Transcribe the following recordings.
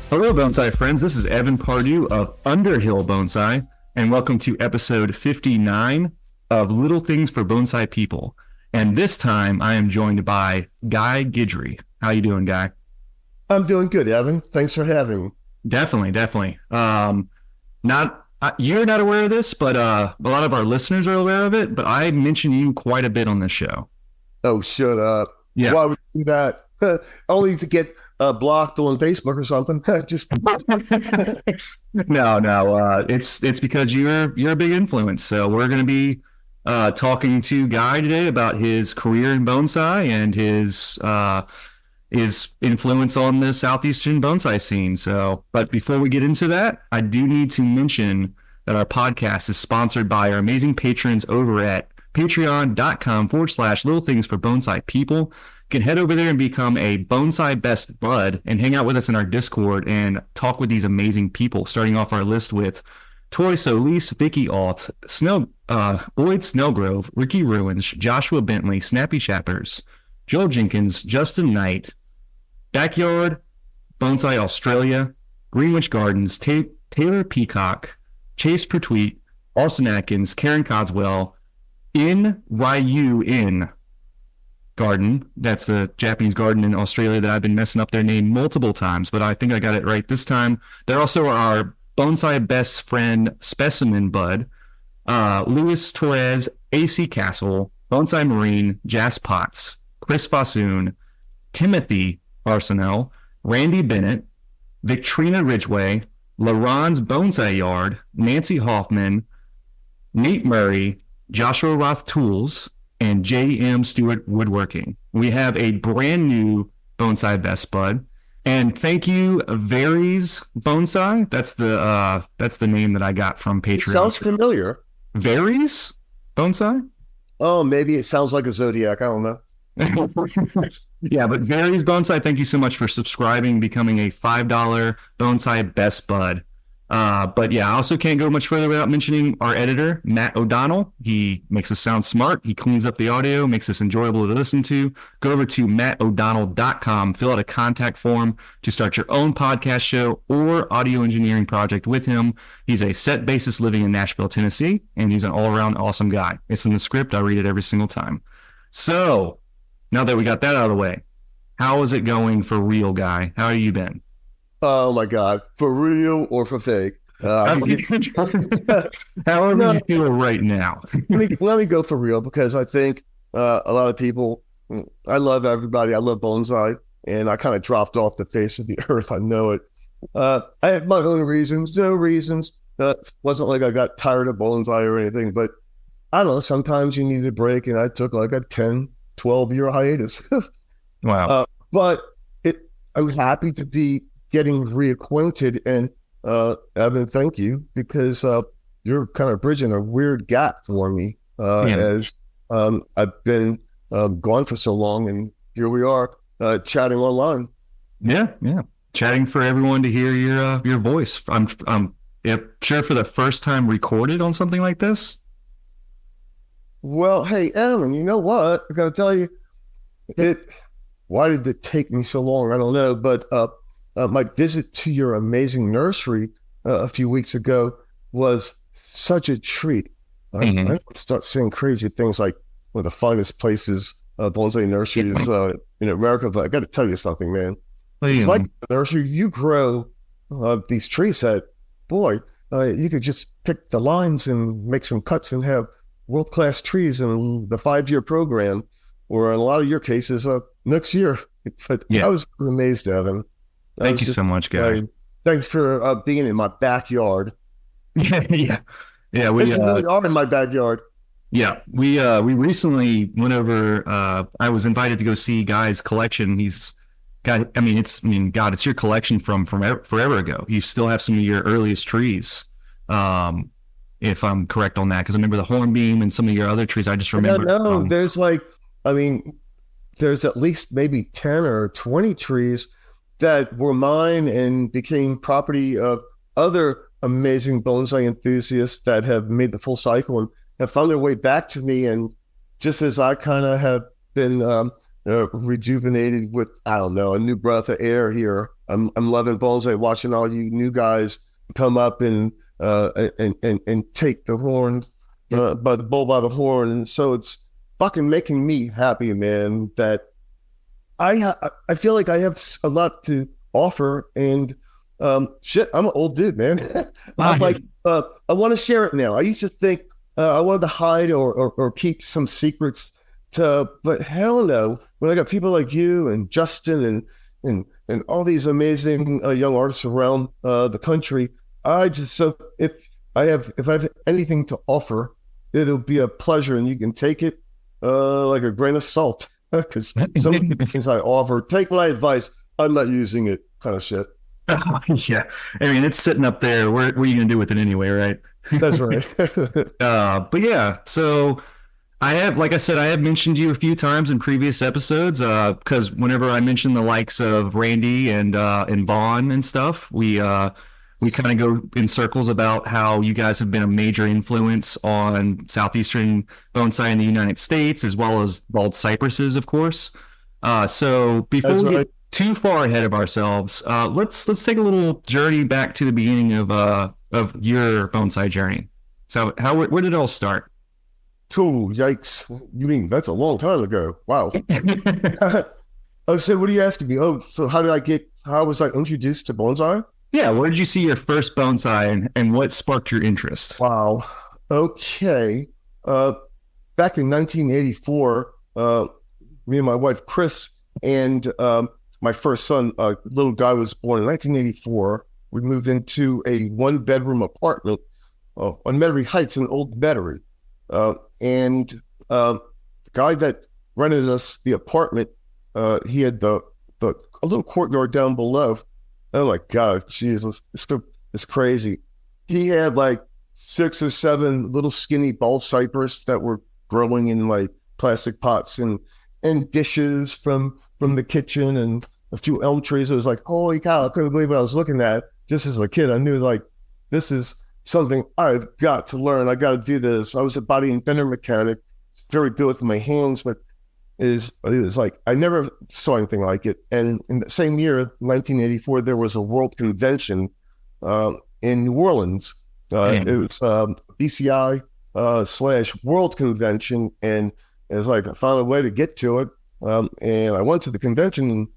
Hello, bonsai friends. This is Evan Pardue of Underhill Bonsai, and welcome to episode 59 of Little Things for Bonsai People. And this time, I am joined by Guy Guidry. How you doing, Guy? I'm doing good, Evan. Thanks for having me. Definitely, definitely. Not you're not aware of this, but a lot of our listeners are aware of it. But I mention you quite a bit on this show. Oh, shut up. Yeah. Why would you do that? Only to get blocked on Facebook or something. Just No. It's because you're a big influence. So we're going to be talking to Guy today about his career in bonsai and his influence on the southeastern bonsai scene. So, but before we get into that, I do need to mention that our podcast is sponsored by our amazing patrons over at patreon.com/little things for bonsai people. You can head over there and become a bonsai best bud and hang out with us in our Discord and talk with these amazing people. Starting off our list with Tori Solis, Vicky Alt, Boyd Snellgrove, Ricky Ruins, Joshua Bentley, Snappy Chappers, Joel Jenkins, Justin Knight, Backyard, Bonsai Australia, Greenwich Gardens, Taylor Peacock, Chase Pertwee, Austin Atkins, Karen Codswell, In Ryu In Garden. That's the Japanese garden in Australia that I've been messing up their name multiple times, but I think I got it right this time. They're also our bonsai best friend Specimen Bud, Luis Torres, AC Castle, Bonsai Marine, Jas Potts, Chris Fossoon, Timothy Arsenal, Randy Bennett, Victrina Ridgway, LaRon's Bonsai Yard, Nancy Hoffman, Nate Murray, Joshua Roth Tools, and J.M. Stewart Woodworking. We have a brand new Bonsai Best Bud. And thank you, Varies Bonsai. That's the name that I got from it Patreon. sounds familiar. Varies Bonsai? Oh, maybe it sounds like a Zodiac. I don't know. Yeah, but Varies Bonsai, thank you so much for subscribing, becoming a $5 Bonsai Best Bud. But yeah, I also can't go much further without mentioning our editor, Matt O'Donnell. He makes us sound smart. He cleans up the audio, makes us enjoyable to listen to. Go over to mattodonnell.com, fill out a contact form to start your own podcast show or audio engineering project with him. He's a set basis living in Nashville, Tennessee, and he's an all-around awesome guy. It's in the script. I read it every single time. So now that we got that out of the way, how is it going for real, Guy? How have you been? Oh my God, for real or for fake? However No, you feel right now. let me go for real because I think a lot of people. I love everybody. I love bonsai, and I kind of dropped off the face of the earth. I know it. I have my own reasons. No reasons. It wasn't like I got tired of bonsai or anything, but I don't know. Sometimes you need a break, and I took like a 10, 12-year hiatus. Wow. But I'm happy to be getting reacquainted. And Evan, thank you, because you're kind of bridging a weird gap for me as I've been gone for so long, and here we are chatting online. Yeah. Chatting for everyone to hear your voice. I'm sure for the first time recorded on something like this. Well, hey, Evan, you know what? I got to tell you, why did it take me so long? I don't know, but my visit to your amazing nursery a few weeks ago was such a treat. I start seeing crazy things like one of the finest places, bonsai nurseries in America. But I got to tell you something, man. It's like a nursery. You grow these trees that, boy, you could just pick the lines and make some cuts and have world-class trees in the 5-year program, or in a lot of your cases, next year. But I was amazed, Evan. Thank you so much, Guy. Thanks for being in my backyard. Yeah. We really are in my backyard. Yeah, we recently went over. I was invited to go see Guy's collection. He's got. God, it's your collection from forever ago. You still have some of your earliest trees, if I'm correct on that. Because I remember the hornbeam and some of your other trees. I just remember. No, there's at least maybe 10 or 20 trees that were mine and became property of other amazing bonsai enthusiasts that have made the full cycle and have found their way back to me. And just as I kind of have been rejuvenated with, I don't know, a new breath of air here I'm loving bonsai, watching all you new guys come up and take the horn, by the bull by the horn. And so it's fucking making me happy, man, that I feel like I have a lot to offer. And shit, I'm an old dude, man. I'm like, I want to share it now. I used to think I wanted to hide or keep some secrets but hell no. When I got people like you and Justin and all these amazing young artists around the country, if I have anything to offer, it'll be a pleasure, and you can take it like a grain of salt, because some of the things I offer, take my advice, I'm not using it, kind of shit. Yeah, I mean, it's sitting up there. What are you gonna do with it anyway, right? That's right. But yeah, so I have, like I said, I have mentioned you a few times in previous episodes, because whenever I mention the likes of Randy and Vaughn and stuff, we kind of go in circles about how you guys have been a major influence on southeastern bonsai in the United States, as well as bald cypresses, of course. So before That's we right. get too far ahead of ourselves, let's take a little journey back to the beginning of your bonsai journey. So where did it all start? Cool. Yikes. You mean that's a long time ago? Wow. Oh, so what are you asking me? Oh, so how was I introduced to bonsai? Yeah, where did you see your first bonsai, and what sparked your interest? Wow. Okay. Back in 1984, me and my wife, Chris, and my first son, little Guy, was born in 1984. We moved into a one-bedroom apartment on Metairie Heights in Old Metairie. And the guy that rented us the apartment, he had a little courtyard down below. Oh my God, Jesus, it's crazy. He had like 6 or 7 little skinny bald cypress that were growing in like plastic pots and dishes from the kitchen, and a few elm trees. It was like, holy cow, I couldn't believe what I was looking at. Just as a kid, I knew like, this is something I've got to learn. I got to do this. I was a body and fender mechanic. It's very good with my hands, but it was like, I never saw anything like it. And in the same year, 1984, there was a world convention in New Orleans. It was BCI / World Convention. And it was like, I found a way to get to it. And I went to the convention, and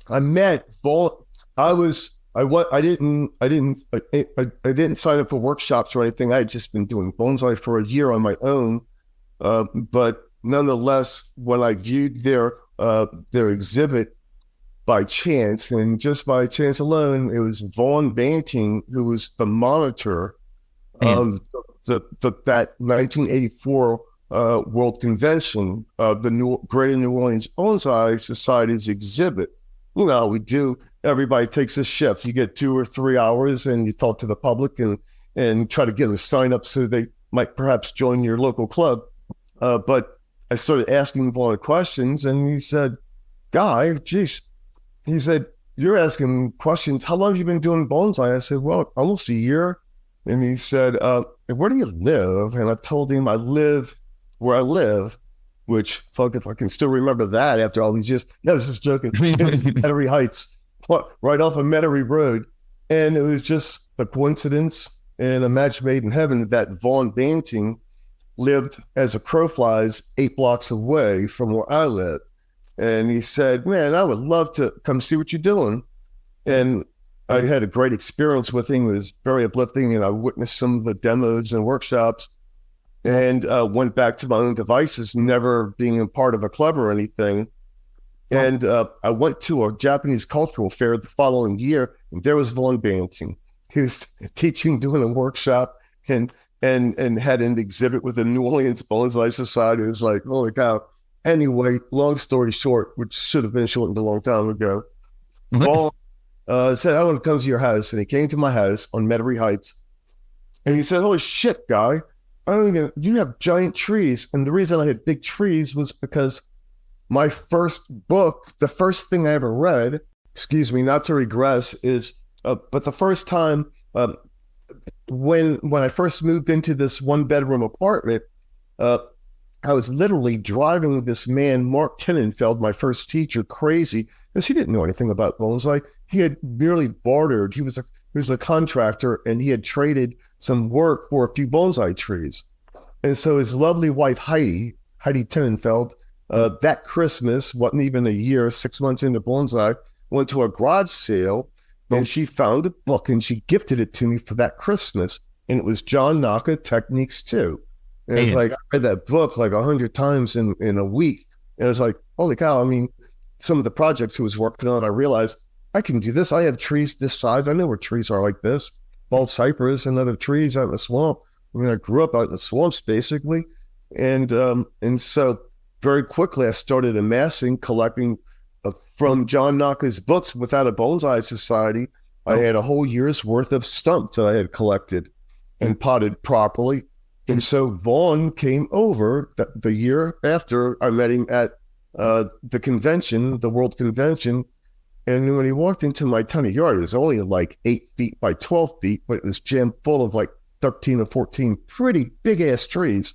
I met I didn't sign up for workshops or anything. I had just been doing bonsai for a year on my own. But nonetheless, when I viewed their exhibit by chance, and just by chance alone, it was Vaughn Banting who was the monitor of that 1984 World Convention of the Greater New Orleans Bonsai Society's exhibit. You know how we do. Everybody takes a shift. You get 2 or 3 hours, and you talk to the public and try to get them to sign up so they might perhaps join your local club. But I started asking Vaughn questions, and he said, Guy, geez, he said, you're asking questions. How long have you been doing bonsai? I said, well, almost a year. And he said, where do you live? And I told him I live where I live, which, fuck, if I can still remember that after all these years. No, I was just joking. It was Metairie Heights, right off of Metairie Road. And it was just a coincidence and a match made in heaven that Vaughn Banting lived as a crow flies 8 blocks away from where I live. And he said, man, I would love to come see what you're doing. And I had a great experience with him. It was very uplifting, and I witnessed some of the demos and workshops, and went back to my own devices, never being a part of a club or anything. And I went to a Japanese cultural fair the following year, and there was Vaughn Banting. He was teaching, doing a workshop, and had an exhibit with the New Orleans Bonsai Society. It was like, holy cow. Anyway, long story short, which should have been shortened a long time ago, Vaughn said, I want to come to your house. And he came to my house on Metairie Heights. And he said, holy shit, Guy, you have giant trees. And the reason I had big trees was because my first book, the first thing I ever read, excuse me, not to regress, is, but the first time when I first moved into this 1-bedroom apartment, I was literally driving this man, Mark Tenenfeld, my first teacher, crazy because he didn't know anything about bonsai. He had merely bartered. He was a contractor, and he had traded some work for a few bonsai trees. And so his lovely wife, Heidi Tenenfeld, that Christmas, wasn't even a year, 6 months into bonsai, went to a garage sale, and she found a book, and she gifted it to me for that Christmas. And it was John Naka Techniques 2. And it's like, I read that book like 100 times in a week. And it's like, holy cow. I mean, some of the projects he was working on, I realized I can do this. I have trees this size. I know where trees are like this. Bald cypress and other trees out in the swamp. I mean, I grew up out in the swamps basically. And so very quickly I started amassing, collecting from John Naka's books. Without a Bonsai Society, I had a whole year's worth of stumps that I had collected and potted properly. And so Vaughn came over the year after I met him at the convention, the World Convention. And when he walked into my tiny yard, it was only like 8 feet by 12 feet, but it was jammed full of like 13 or 14 pretty big ass trees.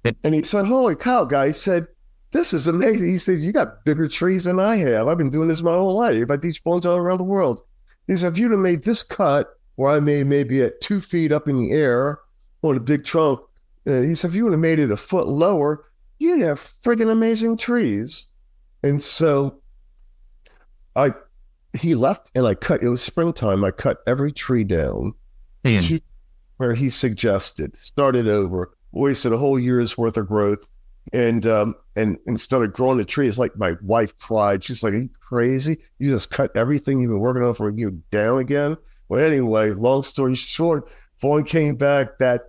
And he said, holy cow, Guy. He said, this is amazing. He said, you got bigger trees than I have. I've been doing this my whole life. I teach bonsai all around the world. He said, if you'd have made this cut where I made maybe at 2 feet up in the air on a big trunk, he said, if you would have made it a foot lower, you'd have friggin' amazing trees. And so he left and I cut, it was springtime. I cut every tree down to where he suggested, started over, wasted a whole year's worth of growth and started growing the trees. Like my wife cried. She's like, are you crazy? You just cut everything you've been working on for a year down again? Well, anyway, long story short, Vaughn came back that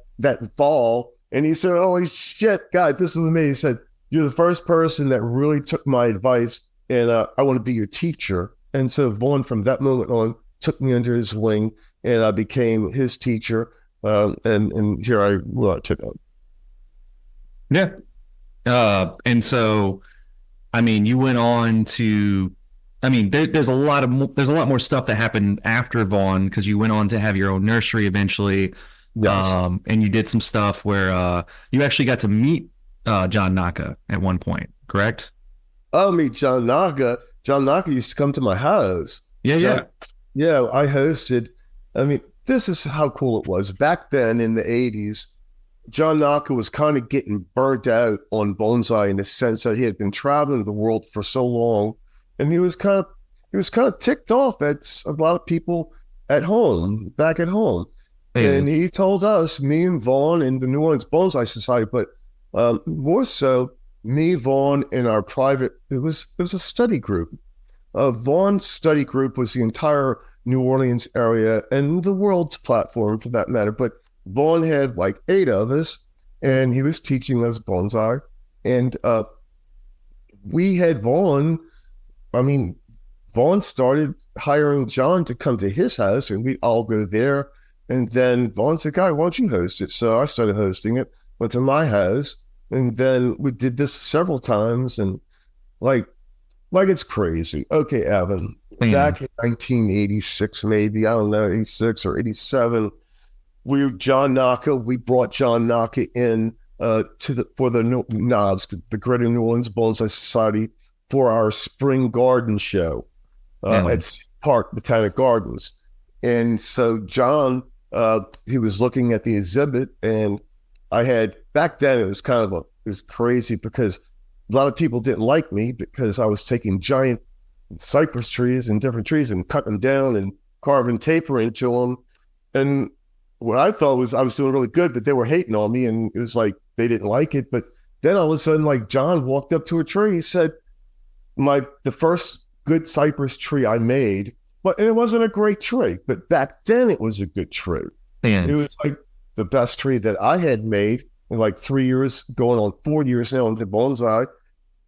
fall and he said, holy shit, God, this is amazing. He said, you're the first person that really took my advice and I want to be your teacher. And so Vaughn, from that moment on, took me under his wing and I became his teacher. And here I today. Yeah. And so, I mean, you went on to, I mean, there's a lot more stuff that happened after Vaughn because you went on to have your own nursery eventually. Yes. And you did some stuff where you actually got to meet John Naka at one point, correct? Oh, meet John Naka. John Naka used to come to my house. Yeah. I hosted. I mean, this is how cool it was. Back then in the 80s, John Naka was kind of getting burnt out on bonsai in the sense that he had been traveling the world for so long. And he was kind of ticked off at a lot of people at home, back at home. And he told us, me and Vaughn and the New Orleans Bonsai Society, but more so me, Vaughn, and our private, it was a study group. Vaughn's study group was the entire New Orleans area and the world's platform for that matter. But Vaughn had like 8 of us and he was teaching us bonsai. And we had Vaughn, Vaughn started hiring John to come to his house and we'd all go there. And then Vaughn said, Guy, why don't you host it? So I started hosting it, went to my house, and then we did this several times. And like it's crazy. Okay, Evan, back in 1986, maybe, I don't know, 86 or 87, we brought John Naka in for the Knobs, the Greater New Orleans Bonsai Society, for our spring garden show at Park Botanic Gardens. And so John, he was looking at the exhibit, and back then it was crazy because a lot of people didn't like me because I was taking giant cypress trees and different trees and cutting them down and carving taper into them. And what I thought was I was doing really good, but they were hating on me, and it was like they didn't like it. But then all of a sudden, like John walked up to a tree. He said, the first good cypress tree I made, but it wasn't a great tree, but back then it was a good tree. Man. It was like the best tree that I had made in like 3 years, going on 4 years now into bonsai.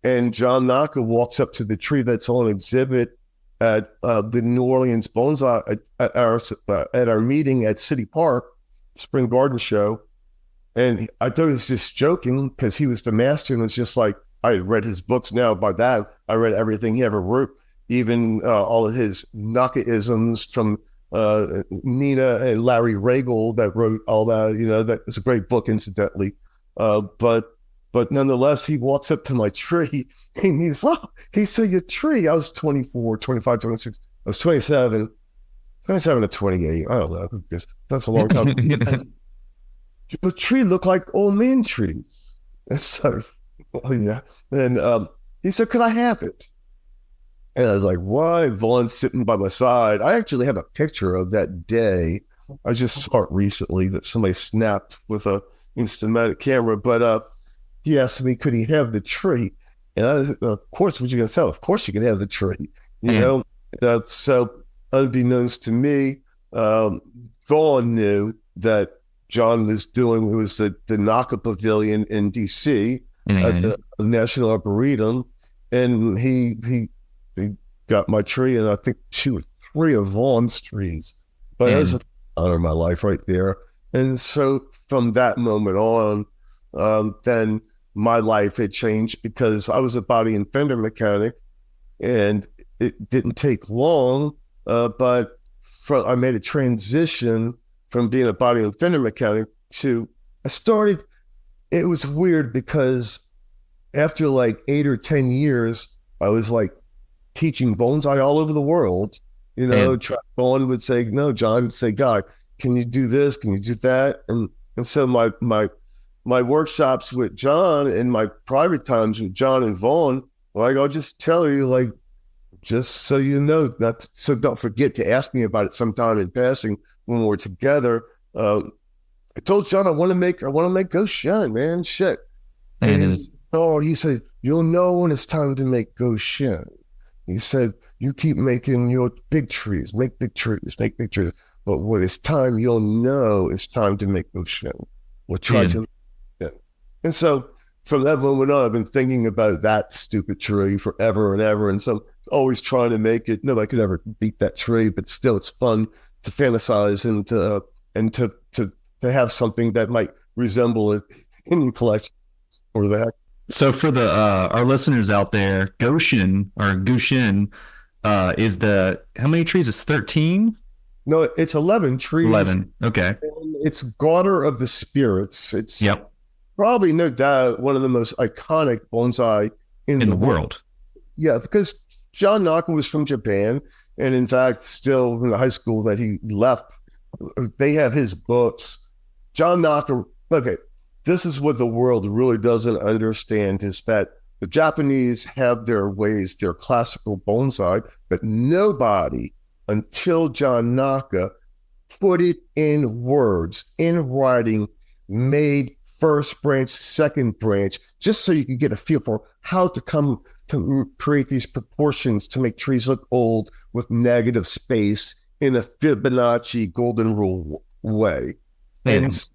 And John Naka walks up to the tree that's on exhibit at the New Orleans Bonsai at our meeting at City Park, Spring Garden Show. And I thought he was just joking because he was the master, and it was just like, I had read his books now. By that, I read everything he ever wrote, even all of his Naka-isms from Nina and Larry Regal that wrote all that. That was a great book, incidentally. But But nonetheless, he walks up to my tree and he said, your tree. I was 24, 25, 26. I was 27 to 28. I don't know. Because that's a long time. The tree looked like old man trees. And so, well, yeah. And he said, could I have it? And I was like, why? Vaughn's sitting by my side. I actually have a picture of that day. I just saw it recently that somebody snapped with a Instamatic camera. But he asked me, could he have the tree? And of course, what you going to tell? Of course you can have the tree. You know? So unbeknownst to me, Vaughn knew that John was doing, it was the Naka Pavilion in D.C. At the National Arboretum. And he got my tree, and I think 2 or 3 of Vaughn's trees. But it was an honor of my life right there. And so from that moment on, then my life had changed because I was a body and fender mechanic, and it didn't take long, but I made a transition from being a body and fender mechanic to, it was weird because after like 8 or 10 years, I was like teaching bonsai all over the world. You know, Vaughn would say, no, John would say, Guy, can you do this? Can you do that? And so my workshops with John and my private times with John and Vaughn, like, I'll just tell you, like, just so you know, so don't forget to ask me about it sometime in passing when we're together. I told John I want to make Ghost Shine, man. Shit. And he said, you'll know when it's time to make Ghost Shine. He said, you keep making your big trees, make big trees, make big trees. But when it's time, you'll know it's time to make Ghost Shine. We'll try to. Yeah. And so from that moment on, I've been thinking about that stupid tree forever and ever. And so always trying to make it. Nobody could ever beat that tree, but still it's fun to fantasize and to have something that might resemble it in your collection or that. So for the our listeners out there, Goshen or Gushin is how many trees? It's 13? No, it's 11 trees. 11. Okay. And it's Garter of the Spirits. It's Yep. Probably no doubt one of the most iconic bonsai in the world. Yeah, because John Naka was from Japan, and in fact, still in the high school that he left, they have his books. John Naka, okay, this is what the world really doesn't understand, is that the Japanese have their ways, their classical bonsai, but nobody until John Naka put it in words, in writing, made first branch, second branch, just so you could get a feel for how to come to create these proportions to make trees look old with negative space in a Fibonacci golden rule way. And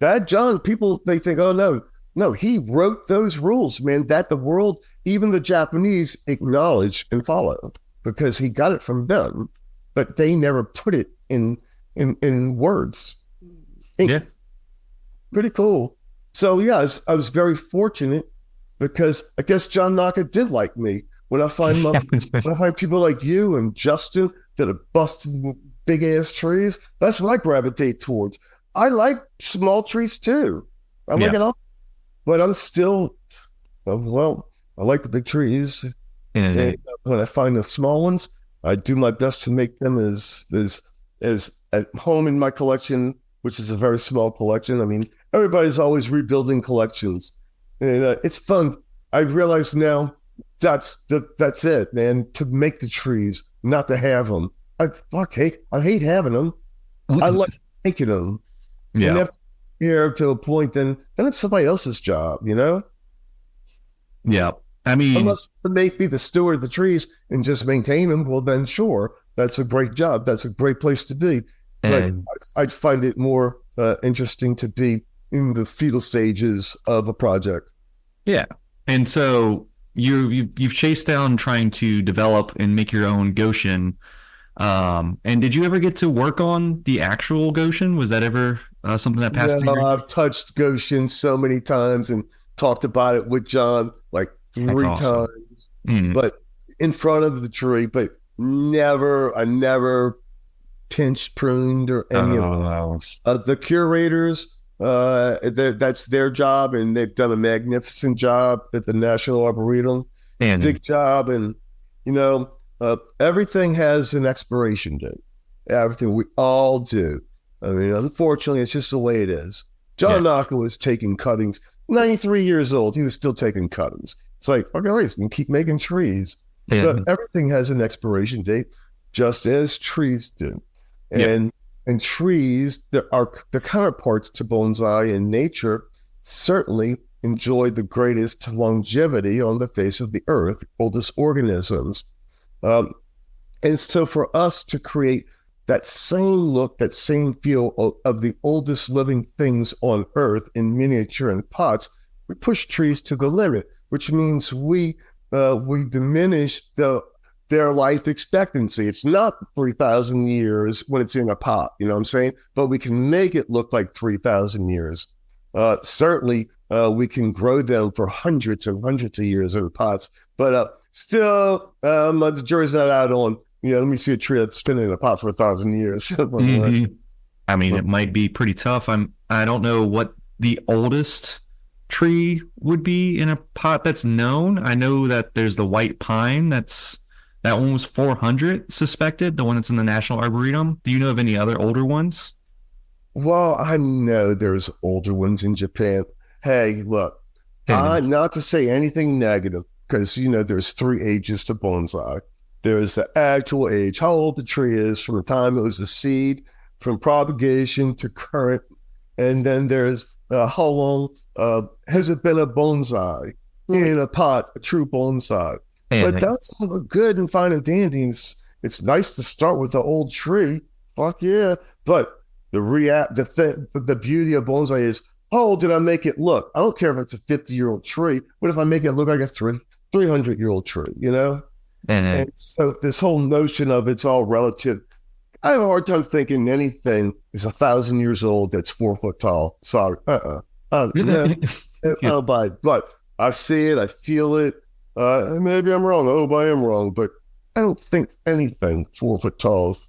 that John, people, they think, oh no, he wrote those rules, man, that the world, even the Japanese, acknowledge and follow because he got it from them, but they never put it in words. Yeah. Pretty cool. So yeah, I was very fortunate because I guess John Naka did like me. When I find people like you and Justin that are busting big ass trees, that's what I gravitate towards. I like small trees too. I like it all, but I'm still, well, I like the big trees. And when I find the small ones, I do my best to make them as at home in my collection, which is a very small collection. I mean, everybody's always rebuilding collections, and it's fun. I realize now that's it, man. To make the trees, not to have them. I hate having them. I like making them. Yeah. And after here to a point, then it's somebody else's job, you know? Yeah. I mean, unless they be the steward of the trees and just maintain them, well, then sure, that's a great job. That's a great place to be. But I'd find it more interesting to be in the fetal stages of a project. Yeah. And so you've chased down trying to develop and make your own Goshen. And did you ever get to work on the actual Goshen? Was that ever something that passed through? I've touched Goshen so many times and talked about it with John like 3 times, but in front of the tree, but I never pinched, pruned, or any of the curators. That's their job, and they've done a magnificent job at the National Arboretum. And Big job, and everything has an expiration date. Everything, we all do. I mean, unfortunately, it's just the way it is. John Knocker was taking cuttings, 93 years old. He was still taking cuttings. It's like, okay, he's going to keep making trees. Yeah. But everything has an expiration date, just as trees do. And trees, their counterparts to bonsai in nature, certainly enjoy the greatest longevity on the face of the earth, oldest organisms. And so for us to create that same look, that same feel of the oldest living things on earth in miniature and pots, we push trees to the limit, which means we diminish their life expectancy. It's not 3,000 years when it's in a pot, you know what I'm saying? But we can make it look like 3,000 years. Certainly, we can grow them for hundreds and hundreds of years in pots, but still, the jury's not out on, let me see a tree that's been in a pot for 1,000 years. Mm-hmm. I mean, it might be pretty tough. I don't know what the oldest tree would be in a pot that's known. I know that there's the white pine. That one was 400 suspected, the one that's in the National Arboretum. Do you know of any other older ones? Well, I know there's older ones in Japan. Hey, look, not to say anything negative, because, there's 3 ages to bonsai. There's the actual age, how old the tree is from the time it was a seed, from propagation to current. And then there's how long has it been a bonsai in a pot, a true bonsai. But that's all good and fine and dandy. It's nice to start with the old tree. Fuck yeah. But the beauty of bonsai is, how old did I make it look? I don't care if it's a 50-year-old tree. What if I make it look like a 300-year-old tree, And so this whole notion of it's all relative, I have a hard time thinking anything is 1,000 years old that's 4 foot tall. Sorry. I don't buy it. But I see it, I feel it. Maybe I'm wrong. Oh, I am wrong. But I don't think anything 4 foot tall is,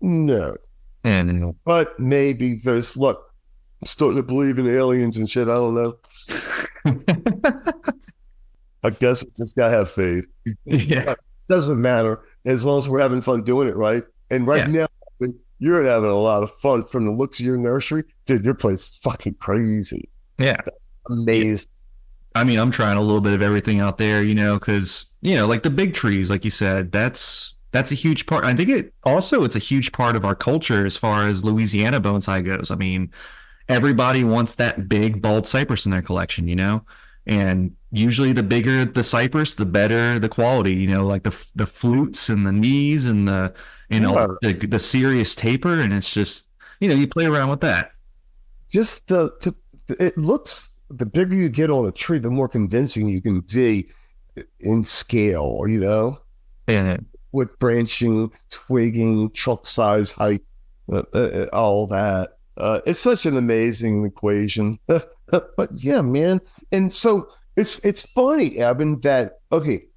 no. And But maybe I'm starting to believe in aliens and shit. I don't know. I guess I just gotta have faith. Yeah. It doesn't matter as long as we're having fun doing it, right? And now, you're having a lot of fun from the looks of your nursery. Dude, your place is fucking crazy. Yeah. Amazing. I mean, I'm trying a little bit of everything out there, because, like the big trees, like you said, that's a huge part. I think it's a huge part of our culture as far as Louisiana bonsai goes. I mean, everybody wants that big bald cypress in their collection, and usually the bigger the cypress, the better the quality, like the flutes and the knees and the serious taper. And it's just, you play around with that. Just it looks, the bigger you get on a tree, the more convincing you can be in scale, And with branching, twigging, trunk size, height, all that. It's such an amazing equation. But yeah, man. And so it's funny, Evan, that,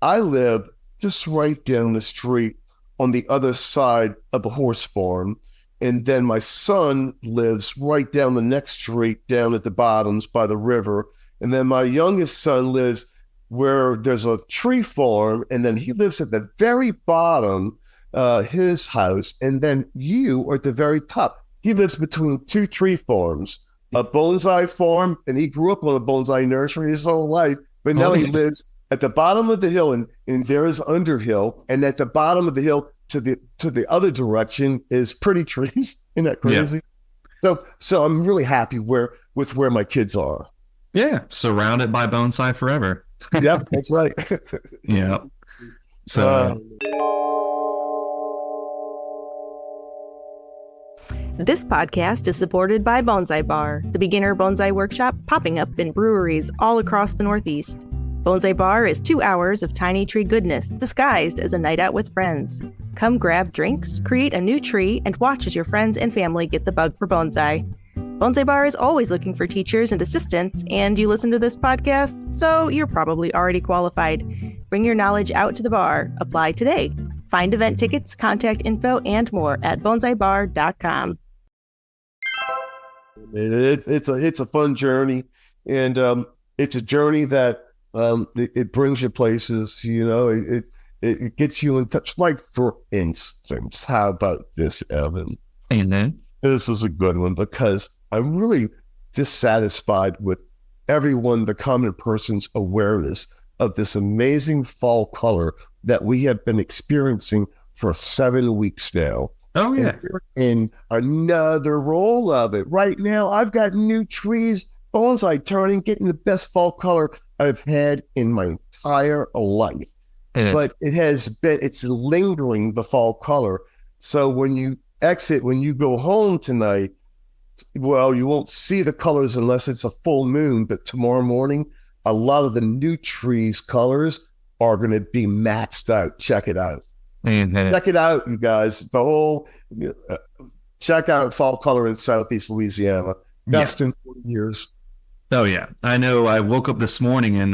I live just right down the street on the other side of a horse farm. And then my son lives right down the next street, down at the bottoms by the river. And then my youngest son lives where there's a tree farm. And then he lives at the very bottom, his house. And then you are at the very top. He lives between 2 tree farms, a bonsai farm, and he grew up on a bonsai nursery his whole life. But now he lives at the bottom of the hill, and there is Underhill. And at the bottom of the hill, to the other direction is pretty trees. Isn't that crazy? Yeah. So I'm really happy with where my kids are. Yeah, surrounded by bonsai forever. Yep, that's right. Yeah. So. This podcast is supported by Bonsai Bar, the beginner bonsai workshop popping up in breweries all across the Northeast. Bonsai Bar is 2 hours of tiny tree goodness disguised as a night out with friends. Come grab drinks, create a new tree, and watch as your friends and family get the bug for bonsai. Bonsai Bar is always looking for teachers and assistants, and you listen to this podcast, so you're probably already qualified. Bring your knowledge out to the bar. Apply today. Find event tickets, contact info, and more at bonsaibar.com. It's a fun journey, and it's a journey that it brings you places. It gets you in touch. Like, for instance, how about this, Evan? And then, This is a good one because I'm really dissatisfied with the common person's awareness of this amazing fall color that we have been experiencing for 7 weeks now. oh yeah, And we're in another roll of it. Right now, I've got new trees, bonsai turning, getting the best fall color I've had in my entire life. and But it's lingering, the fall color. So when you go home tonight, well, you won't see the colors unless it's a full moon. But tomorrow morning, a lot of the new trees' colors are going to be maxed out. Check it out. Check it out, you guys. Check out fall color in Southeast Louisiana. Best in 40 years. Oh yeah, I know. I woke up this morning and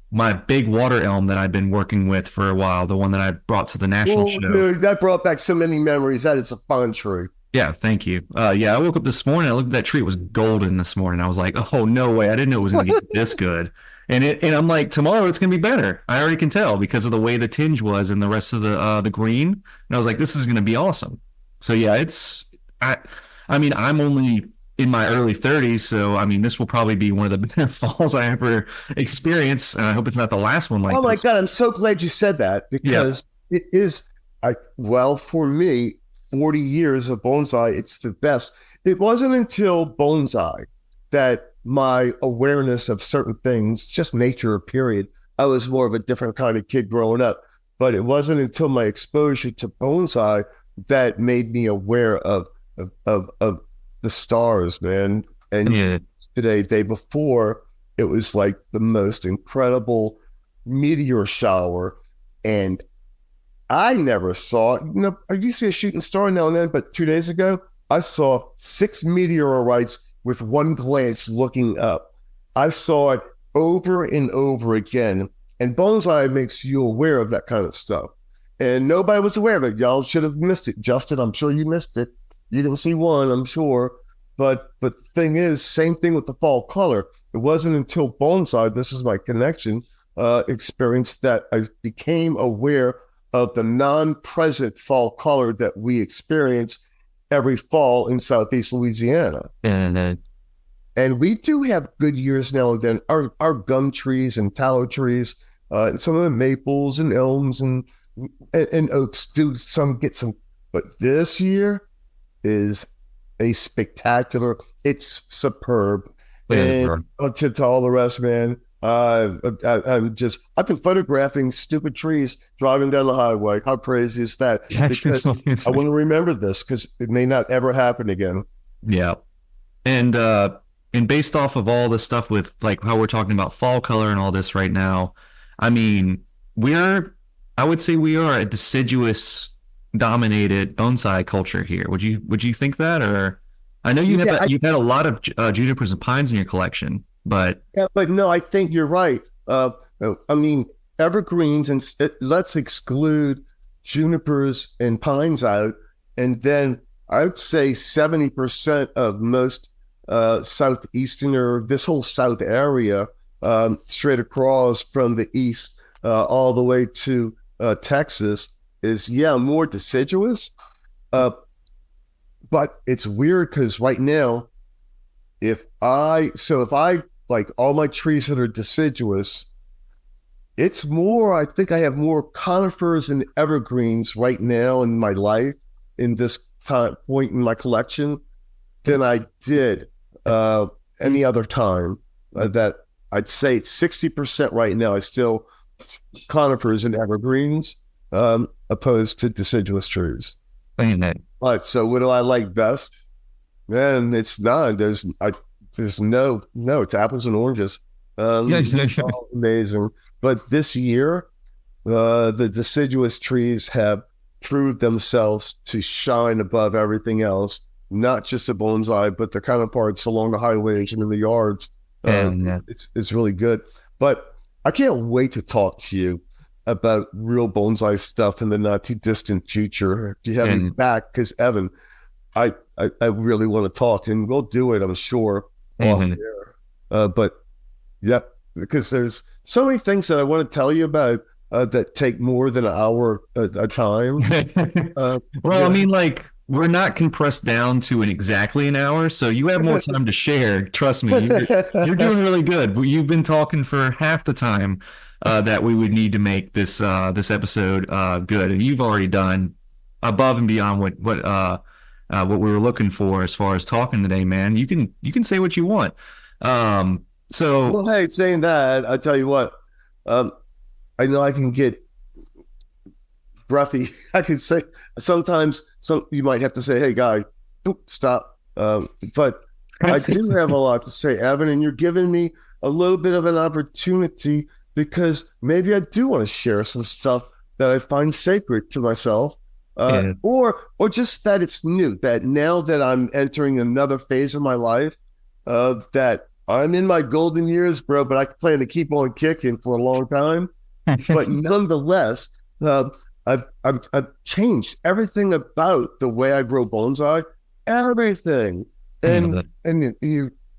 my big water elm that I've been working with for a while, the one that I brought to the national show. Dude, that brought back so many memories. That is a fun tree. Yeah, thank you. Yeah, I woke up this morning. I looked at that tree. It was golden this morning. I was like, oh no way! I didn't know it was going to get this good. And I'm like, tomorrow it's going to be better. I already can tell because of the way the tinge was and the rest of the green. And I was like, this is going to be awesome. So yeah, I mean, I'm only in my early 30s, so I mean, this will probably be one of the better falls I ever experience, and I hope it's not the last one like this. Oh my God, I'm so glad you said that because it is. For me, 40 years of bonsai, it's the best. It wasn't until bonsai that my awareness of certain things, just nature, period. I was more of a different kind of kid growing up, but it wasn't until my exposure to bonsai that made me aware of the stars, man. And day before, it was like the most incredible meteor shower. And I never saw it. I used to see a shooting star now and then, but 2 days ago, I saw 6 meteorites with one glance looking up. I saw it over and over again. And bonsai makes you aware of that kind of stuff. And nobody was aware of it. Y'all should have missed it. Justin, I'm sure you missed it. You didn't see one, I'm sure. But the thing is, same thing with the fall color. It wasn't until bonsai, this is my connection, experience, that I became aware of the non-present fall color that we experience every fall in Southeast Louisiana. And we do have good years now and then. Our gum trees and tallow trees, and some of the maples and elms and oaks do get some. But this year is a spectacular. It's superb. And to all the rest, man, I've been photographing stupid trees driving down the highway. How crazy is that? Because I want to remember this because it may not ever happen again. Yeah. And based off of all the stuff with like how we're talking about fall color and all this right now, I mean, I would say we are a deciduous dominated bonsai culture here. Would you think that? Or I know you've had a lot of junipers and pines in your collection. But no, I think you're right. I mean, evergreens, and let's exclude junipers and pines out, and then I'd say 70% of most southeastern, or this whole south area, straight across from the east all the way to Texas, is more deciduous. But it's weird because right now, if I like all my trees that are deciduous, it's more, I think I have more conifers and evergreens right now in my life, in this point in my collection, than I did any other time. That I'd say 60% right now, I still conifers and evergreens opposed to deciduous trees. But so what do I like best? Man, it's none. There's no, it's apples and oranges. All amazing. But this year, the deciduous trees have proved themselves to shine above everything else, not just the bonsai, but the counterparts along the highways and in the yards. It's really good. But I can't wait to talk to you about real bonsai stuff in the not too distant future. If you have me back, because Evan, I really want to talk, and we'll do it, I'm sure, off air. But yeah, because there's so many things that I want to tell you about that take more than an hour a time. Well, I mean, like, we're not compressed down to exactly an hour, so you have more time to share. Trust me, you're doing really good. You've been talking for half the time that we would need to make this episode good, and you've already done above and beyond what we were looking for as far as talking today, man. You can say what you want. Well, hey, saying that, I tell you what, I know I can get breathy. I can say sometimes you might have to say, "Hey, Guy, stop." But I do have a lot to say, Evan, and you're giving me a little bit of an opportunity because maybe I do want to share some stuff that I find sacred to myself. Or just that it's new, that now that I'm entering another phase of my life, that I'm in my golden years, bro, but I plan to keep on kicking for a long time. But nonetheless, I've changed everything about the way I grow bonsai, everything. And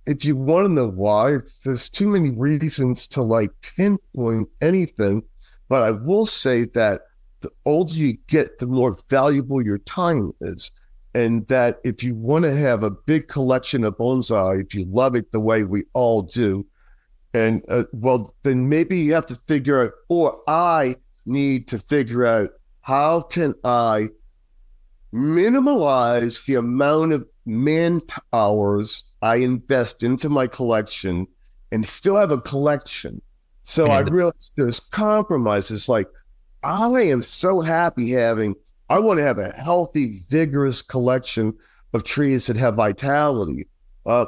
if you want to know why, there's too many reasons to like pinpoint anything. But I will say that the older you get, the more valuable your time is. And that if you want to have a big collection of bonsai, if you love it the way we all do, and well, then maybe you have to figure out, or I need to figure out, how can I minimalize the amount of man hours I invest into my collection and still have a collection. So I realized there's compromises. Like, I am so happy I want to have a healthy, vigorous collection of trees that have vitality. I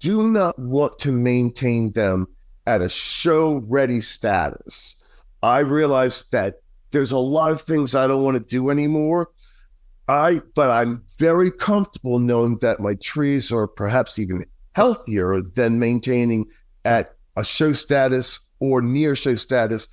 do not want to maintain them at a show-ready status. I realize that there's a lot of things I don't want to do anymore. But I'm very comfortable knowing that my trees are perhaps even healthier than maintaining at a show status or near show status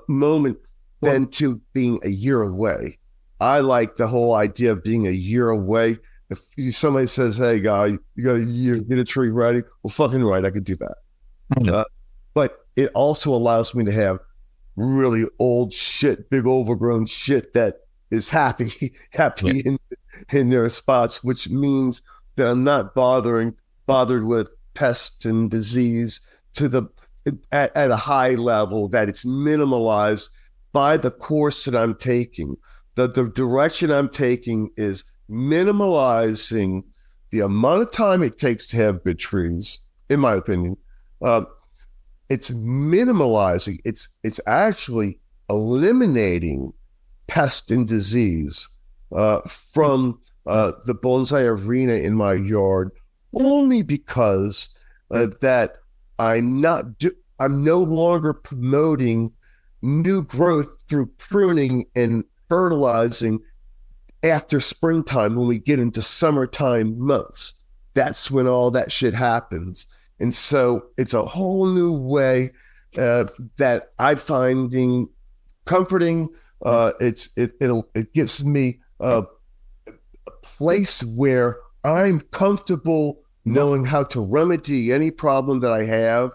moment than to being a year away. I like the whole idea of being a year away. If somebody says, "Hey, Guy, you got a year to get a tree ready," well, fucking right, I could do that. But it also allows me to have really old shit, big overgrown shit that is happy in their spots, which means that I'm not bothered with pest and disease at a high level, that it's minimalized by the course that I'm taking. The direction I'm taking is minimalizing the amount of time it takes to have good trees, in my opinion. It's minimalizing, it's actually eliminating pest and disease from the bonsai arena in my yard, only because that I'm no longer promoting new growth through pruning and fertilizing after springtime. When we get into summertime months, that's when all that shit happens. And so it's a whole new way that I'm finding comforting. It gives me a place where I'm comfortable knowing how to remedy any problem that I have,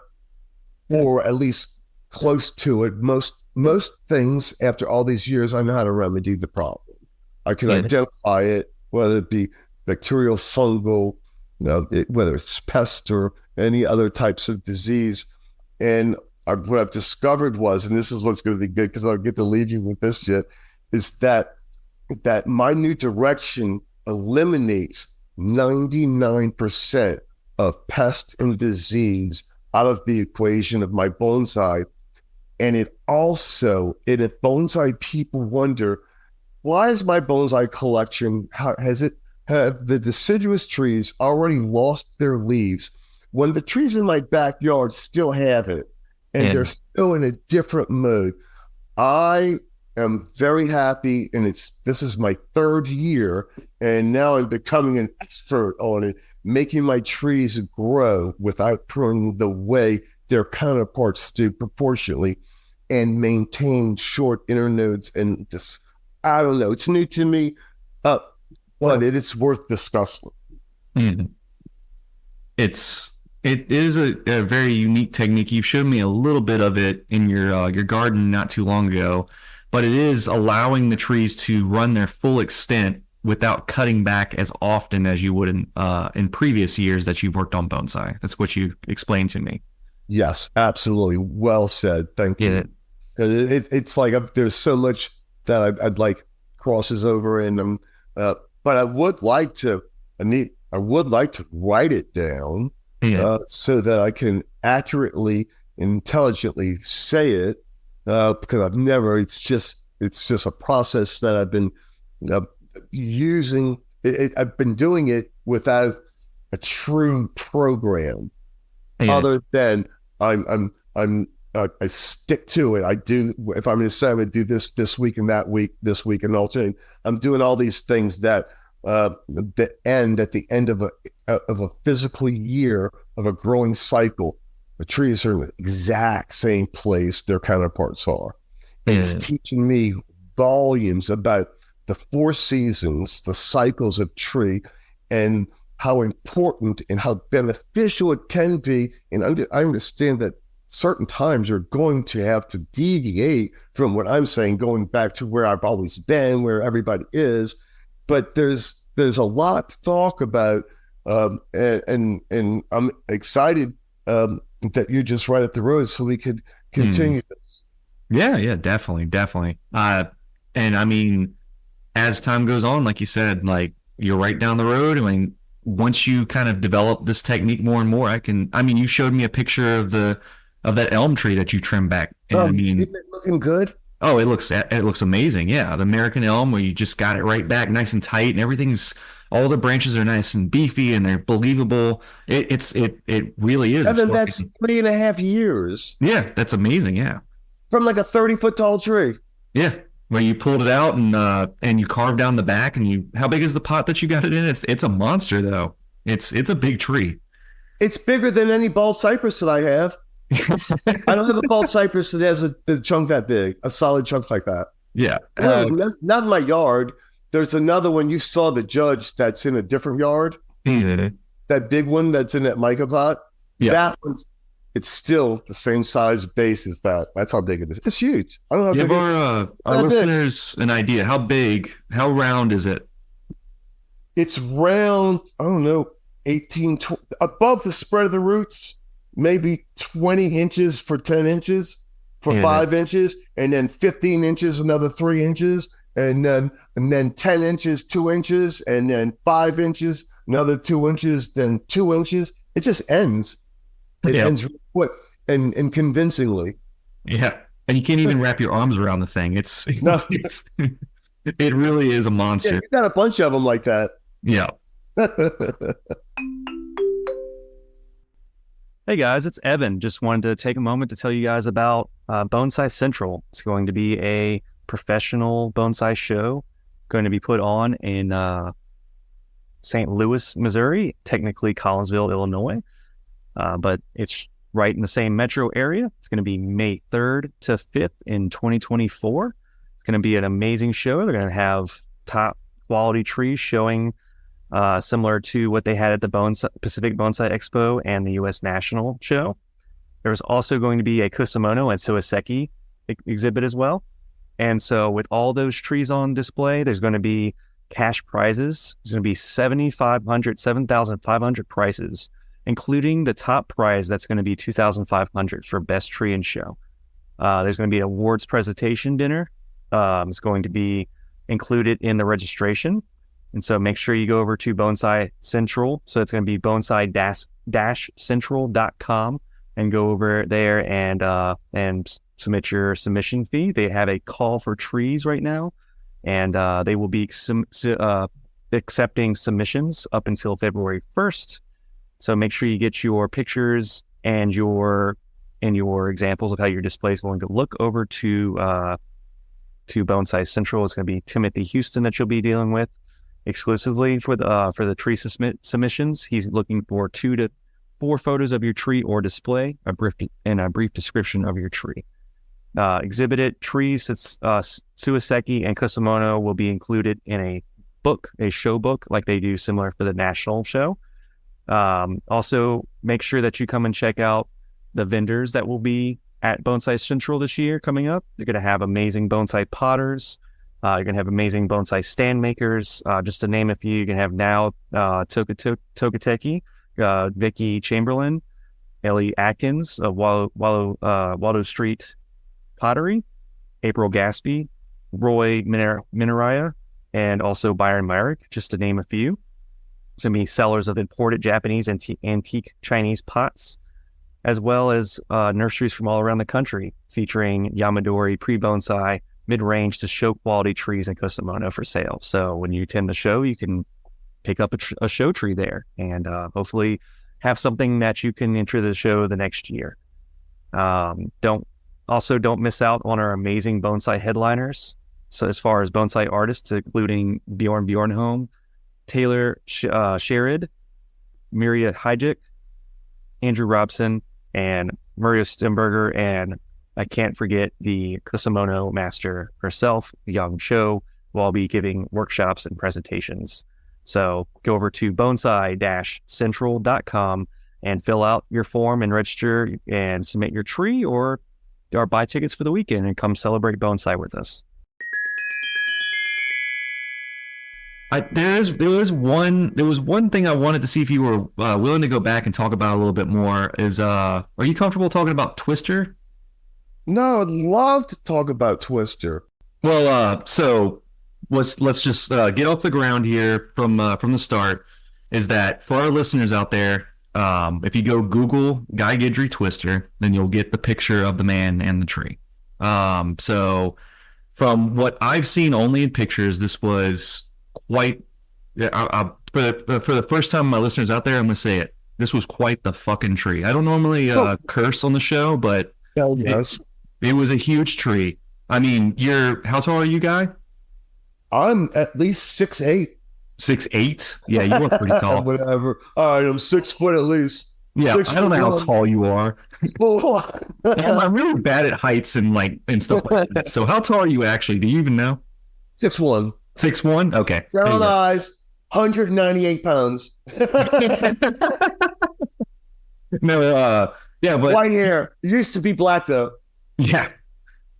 or at least close to it. Most things after all these years, I know how to remedy the problem. I can identify it, whether it be bacterial, fungal, whether it's pest or any other types of disease. And what I've discovered was, and this is what's going to be good because I'll get to leave you with this shit, is that my new direction eliminates 99% of pest and disease out of the equation of my bonsai. And if bonsai people wonder, why is my bonsai collection, have the deciduous trees already lost their leaves when the trees in my backyard still have it, and they're still in a different mode? I am very happy, and this is my third year, and now I'm becoming an expert on it, making my trees grow without pruning the way their counterparts do proportionally, and maintain short internodes. And this, I don't know, it's new to me. but it is worth discussing. Mm. It is a very unique technique. You showed me a little bit of it in your garden not too long ago, but it is allowing the trees to run their full extent without cutting back as often as you would in previous years that you've worked on bonsai. That's what you explained to me. Yes, absolutely. Well said. Thank you. It's like there's so much that I'd like crosses over in them, but I would like to write it down so that I can accurately, intelligently say it, because I've never. It's just a process that I've been using. I've been doing it without a true program, other than I stick to it. I do, if I'm going to say I'm going to do this week and that week, this week and alternate. I'm doing all these things that at the end of a physical year of a growing cycle, the trees are in the exact same place their counterparts are. And it's teaching me volumes about the 4 seasons, the cycles of tree, and how important and how beneficial it can be. And I understand that certain times you're going to have to deviate from what I'm saying, going back to where I've always been, where everybody is. But there's a lot to talk about, and I'm excited that you're just right up the road, so we could continue this. Yeah, definitely. And I mean, as time goes on, like you said, like you're right down the road. I mean, once you kind of develop this technique more and more, you showed me a picture of that elm tree that you trimmed back. And I mean, isn't it looking good? Oh, it looks amazing. Yeah, the American elm, where you just got it right back, nice and tight, and everything's, all the branches are nice and beefy, and they're believable. It really is. And then that's 3.5 years. Yeah, that's amazing. Yeah, from like a 30-foot tall tree. Yeah, where you pulled it out and you carved down the back, and how big is the pot that you got it in? It's a monster though. It's a big tree. It's bigger than any bald cypress that I have. I don't have a bald cypress that has a chunk that big, a solid chunk like that. Yeah. Not in my yard. There's another one. You saw the judge that's in a different yard. Mm-hmm. That big one that's in that mica pot. Yeah. That one's, it's still the same size base as that. That's how big it is. It's huge. I don't know how big our listeners an idea. How big, how round is it? It's round, I don't know, 18, 20, above the spread of the roots. Maybe 20 inches for 10 inches for 5 inches, and then 15 inches, another 3 inches, and then 10 inches, 2 inches, and then 5 inches, another 2 inches, then 2 inches. It just ends. It ends quick and convincingly. Yeah. And you can't even wrap your arms around the thing. It really is a monster. Yeah, you got a bunch of them like that. Yeah. Hey guys, it's Evan. Just wanted to take a moment to tell you guys about Bonsai Central. It's going to be a professional bonsai show going to be put on in St. Louis, Missouri, technically Collinsville, Illinois, but it's right in the same metro area. It's going to be May 3rd to 5th in 2024. It's going to be an amazing show. They're going to have top quality trees showing similar to what they had at the Pacific Bonsai Expo and the U.S. National Show. There's also going to be a Kusamono and Suiseki exhibit as well. And so with all those trees on display, there's going to be cash prizes. There's going to be 7,500 prizes, including the top prize that's going to be 2,500 for best tree and show. There's going to be an awards presentation dinner. It's going to be included in the registration. And so make sure you go over to Bonsai Central. So it's going to be bonsai-central.com and go over there and submit your submission fee. They have a call for trees right now, and they will be accepting submissions up until February 1st. So make sure you get your pictures and your examples of how your display is going to look over to Bonsai Central. It's going to be Timothy Houston that you'll be dealing with exclusively for the tree submissions. He's looking for 2 to 4 photos of your tree or display, a brief description of your tree. Exhibited trees, Suiseki and Kusamono will be included in a book, a show book, like they do similar for the national show. Also, make sure that you come and check out the vendors that will be at Bonsai Central this year coming up. They're going to have amazing bonsai potters. You're going to have amazing bonsai stand makers. Just to name a few, you're going to have now Tokateki, Vicky Chamberlain, Ellie Atkins of Waldo Street Pottery, April Gaspy, Roy Minaraya, and also Byron Myrick, just to name a few. There's going to be sellers of imported Japanese antique Chinese pots, as well as nurseries from all around the country, featuring Yamadori, pre-bonsai, mid-range to show quality trees in Kusamono for sale. So when you attend the show, you can pick up a show tree there and hopefully have something that you can enter the show the next year. Don't miss out on our amazing bonsai headliners. So as far as bonsai artists, including Bjorn Bjornholm, Taylor Sherrod, Miria Hijik, Andrew Robson, and Maria Stemberger, and I can't forget the Kusamono master herself, Yang Cho, who will be giving workshops and presentations. So go over to bonsai-central.com and fill out your form and register and submit your tree or buy tickets for the weekend and come celebrate bonsai with us. There was one thing I wanted to see if you were willing to go back and talk about a little bit more. Are you comfortable talking about Twister? No, I'd love to talk about Twister. Well, so let's just get off the ground here from the start. Is that for our listeners out there? If you go Google Guy Guidry Twister, then you'll get the picture of the man and the tree. So from what I've seen only in pictures, this was quite. For the first time, my listeners out there, I'm gonna say it. This was quite the fucking tree. I don't normally curse on the show, but Hell yes. It was a huge tree. I mean, how tall are you, Guy? I'm at least 6'8". 6'8"? Yeah, you are pretty tall. Whatever. All right, I'm 6 foot at least. Yeah, I don't know how tall you are. I'm really bad at heights and stuff like that. So how tall are you actually? Do you even know? 6'1". 6'1"? Okay. Brown eyes, 198 pounds. No, yeah, but white hair. It used to be black though. Yeah.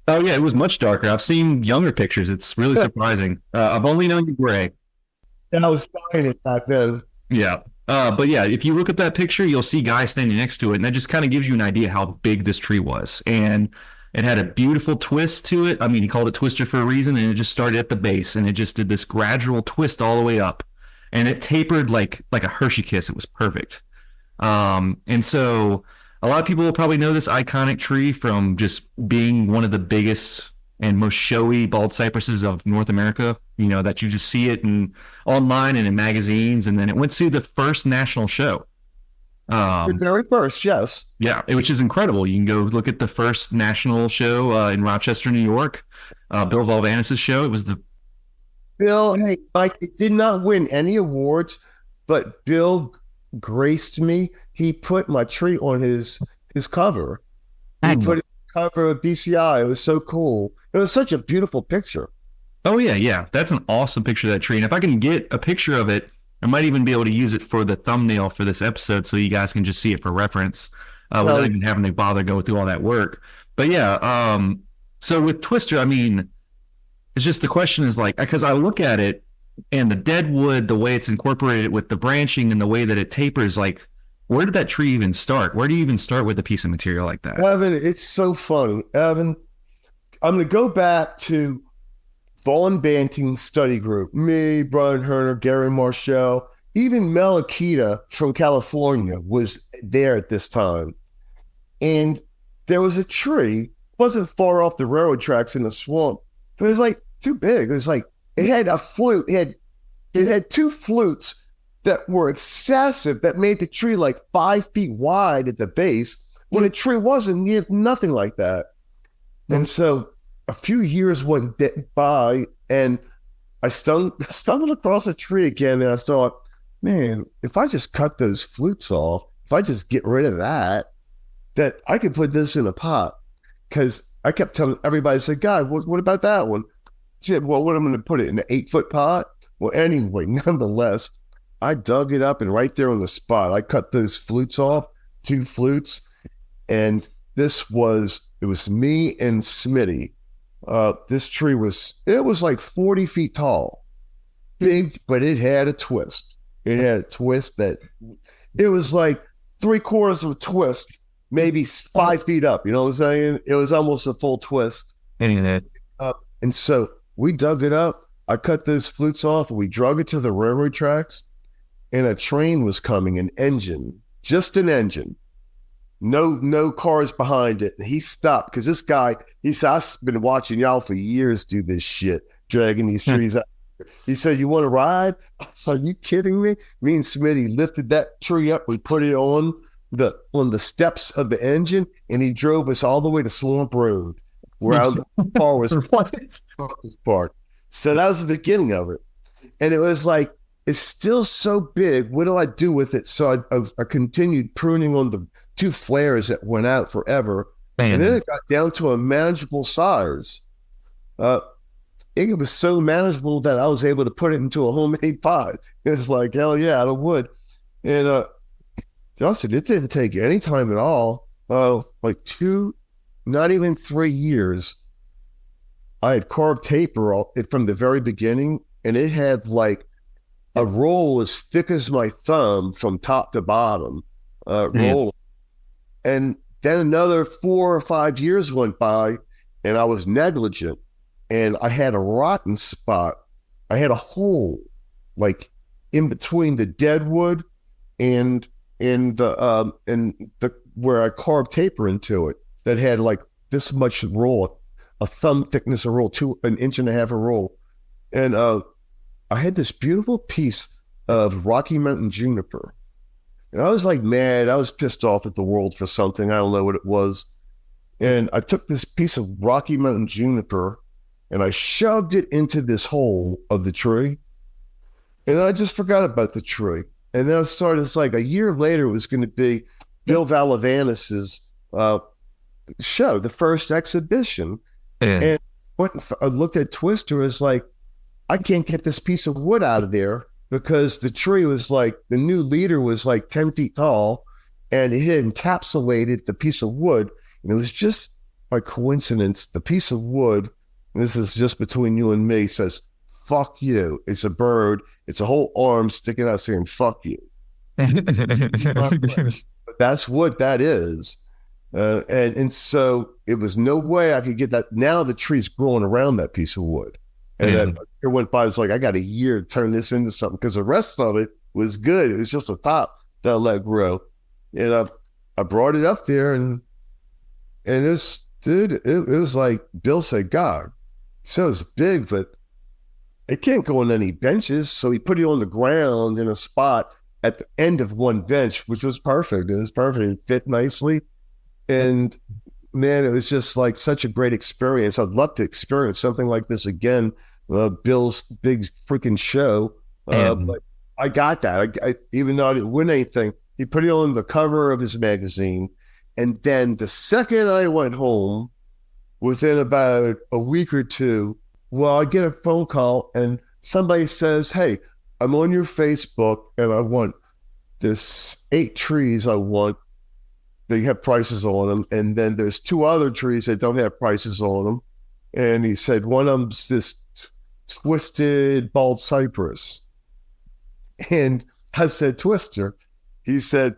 Oh yeah, it was much darker. I've seen younger pictures. It's really surprising. I've only known you gray. And I was buying it back then. Yeah. But yeah, if you look at that picture, you'll see Guy standing next to it, and that just kind of gives you an idea how big this tree was. And it had a beautiful twist to it. I mean, he called it Twister for a reason, and it just started at the base, and it just did this gradual twist all the way up. And it tapered like a Hershey kiss. It was perfect. And so a lot of people will probably know this iconic tree from just being one of the biggest and most showy bald cypresses of North America, that you just see it online and in magazines. And then it went to the first national show. The very first, yes. Yeah, which is incredible. You can go look at the first national show in Rochester, New York. Bill Valvanis' show. It was Bill, hey, Mike, it did not win any awards, but Bill graced me. He put my tree on his cover. He put it on the cover of BCI. It was so cool. It was such a beautiful picture. Oh, yeah. That's an awesome picture of that tree. And if I can get a picture of it, I might even be able to use it for the thumbnail for this episode so you guys can just see it for reference without even having to bother go through all that work. But yeah, so with Twister, I mean, it's just the question is because I look at it and the dead wood, the way it's incorporated with the branching and the way that it tapers, where did that tree even start? Where do you even start with a piece of material like that? Evan, it's so funny. Evan, I'm going to go back to Vaughn Banting's study group. Me, Brian Herner, Gary Marshall, even Mel Akita from California was there at this time. And there was a tree, wasn't far off the railroad tracks in the swamp, but it was too big. It was it had a flute. It had two flutes that were excessive that made the tree 5 feet wide at the base when the tree wasn't. You had nothing like that. And so a few years went by and I stumbled across a tree again and I thought, man, if I just cut those flutes off, if I just get rid of that I could put this in a pot. Because I kept telling everybody, I said, God, what about that one? I said, well, what am I going to put it in an 8-foot pot? Well, anyway, nonetheless, I dug it up and right there on the spot, I cut those flutes off, 2 flutes. And it was me and Smitty. This tree was like 40 feet tall, big, but it had a twist. It had a twist that it was like 3/4 of a twist, maybe 5 feet up. You know what I'm saying? It was almost a full twist. And And so we dug it up. I cut those flutes off and we drug it to the railroad tracks. And a train was coming, an engine, just an engine. No cars behind it. And he stopped because this guy, he said, I've been watching y'all for years do this shit, dragging these trees out. He said, you want to ride? I said, are you kidding me? Me and Smitty lifted that tree up. We put it on the steps of the engine, and he drove us all the way to Swamp Road, where our car was parked. So that was the beginning of it. And it was like, it's still so big. What do I do with it? So I continued pruning on the 2 flares that went out forever. And then it got down to a manageable size. It was so manageable that I was able to put it into a homemade pot. It's like, hell yeah, out of wood. And Justin, it didn't take any time at all. Like 2, not even 3 years. I had carved paper from the very beginning, and it had like a roll as thick as my thumb from top to bottom. Roll. And then another 4 or 5 years went by, and I was negligent. And I had a rotten spot. I had a hole, like in between the dead wood and the where I carved paper into it that had like this much roll, a thumb thickness of roll, 1.5 inches of roll. And I had this beautiful piece of Rocky Mountain juniper. And I was like mad. I was pissed off at the world for something. I don't know what it was. And I took this piece of Rocky Mountain juniper and I shoved it into this hole of the tree. And I just forgot about the tree. And then I started, it's like a year later, it was going to be Bill Valavanis's show, the first exhibition. And I looked at Twister, it's like, I can't get this piece of wood out of there because the tree was like, the new leader was like 10 feet tall and it had encapsulated the piece of wood. And it was just by coincidence, the piece of wood, and this is just between you and me, says, fuck you. It's a bird. It's a whole arm sticking out saying, fuck you. But that's what that is. And so it was no way I could get that. Now the tree's growing around that piece of wood. And then it went by, it's like, I got a year to turn this into something because the rest of it was good. It was just the top that I let grow. And I brought it up there and it's, dude, it was like Bill said, God, so it's big, but it can't go on any benches. So he put it on the ground in a spot at the end of one bench, which was perfect. It was perfect. It fit nicely. And man, it was just like such a great experience. I'd love to experience something like this again. Bill's big freaking show. But I got that. I even though I didn't win anything, he put it on the cover of his magazine. And then the second I went home, within about a week or two, well, I get a phone call and somebody says, hey, I'm on your Facebook and I want this 8 trees I want. They have prices on them. And then there's 2 other trees that don't have prices on them. And he said, one of them's this twisted bald cypress. And I said, Twister. He said,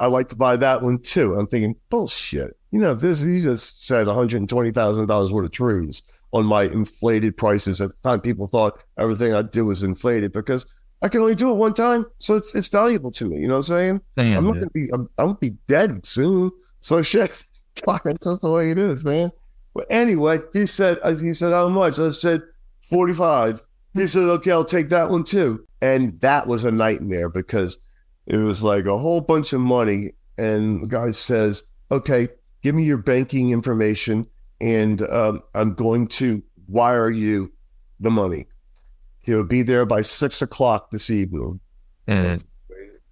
I'd like to buy that one too. I'm thinking, bullshit. You know, he just said $120,000 worth of trees on my inflated prices. At the time, people thought everything I did was inflated because I can only do it one time. So it's valuable to me. You know what I'm saying? I'm gonna be dead soon. So shit, fuck, that's just the way it is, man. But anyway, he said, how much? I said, 45. He said, okay, I'll take that one too. And that was a nightmare because it was like a whole bunch of money. And the guy says, okay, give me your banking information and I'm going to wire you the money. He'll be there by 6 o'clock this evening.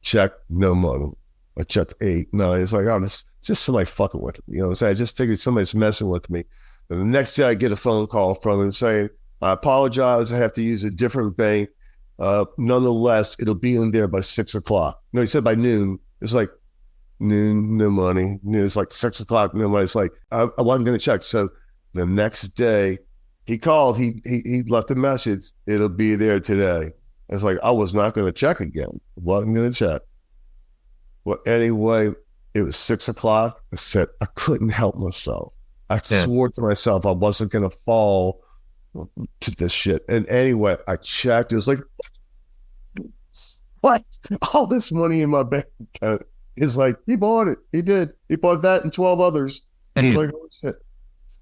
Check, no money. I checked 8, 9. It's like, oh, it's just somebody fucking with me. You know what I'm saying? I just figured somebody's messing with me. And the next day I get a phone call from him saying, I apologize. I have to use a different bank. Nonetheless, it'll be in there by 6 o'clock. No, he said by noon. It's like noon, no money. It's like 6 o'clock, no money. It's like, I wasn't going to check. So the next day he called, he left a message. It'll be there today. It's like, I was not going to check again. Wasn't going to check. Well, anyway, it was 6 o'clock. I said, I couldn't help myself. I swore to myself I wasn't going to fall to this shit. And anyway, I checked. It was like, what? All this money in my bank account. It's like, he bought it. He did. He bought that and 12 others. It's like, oh, shit.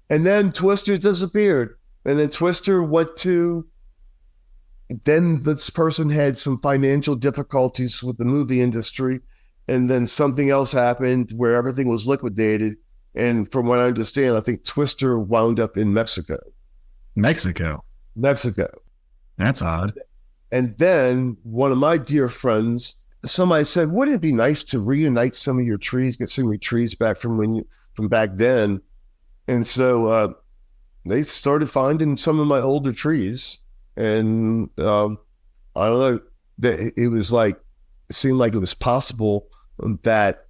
And then Twister disappeared. And then Twister went to, then this person had some financial difficulties with the movie industry. And then something else happened where everything was liquidated. And from what I understand, I think Twister wound up in Mexico. Mexico. That's odd. And then one of my dear friends, somebody said, wouldn't it be nice to reunite some of your trees, get some of your trees back from back then? And so they started finding some of my older trees. And I don't know, it seemed like it was possible that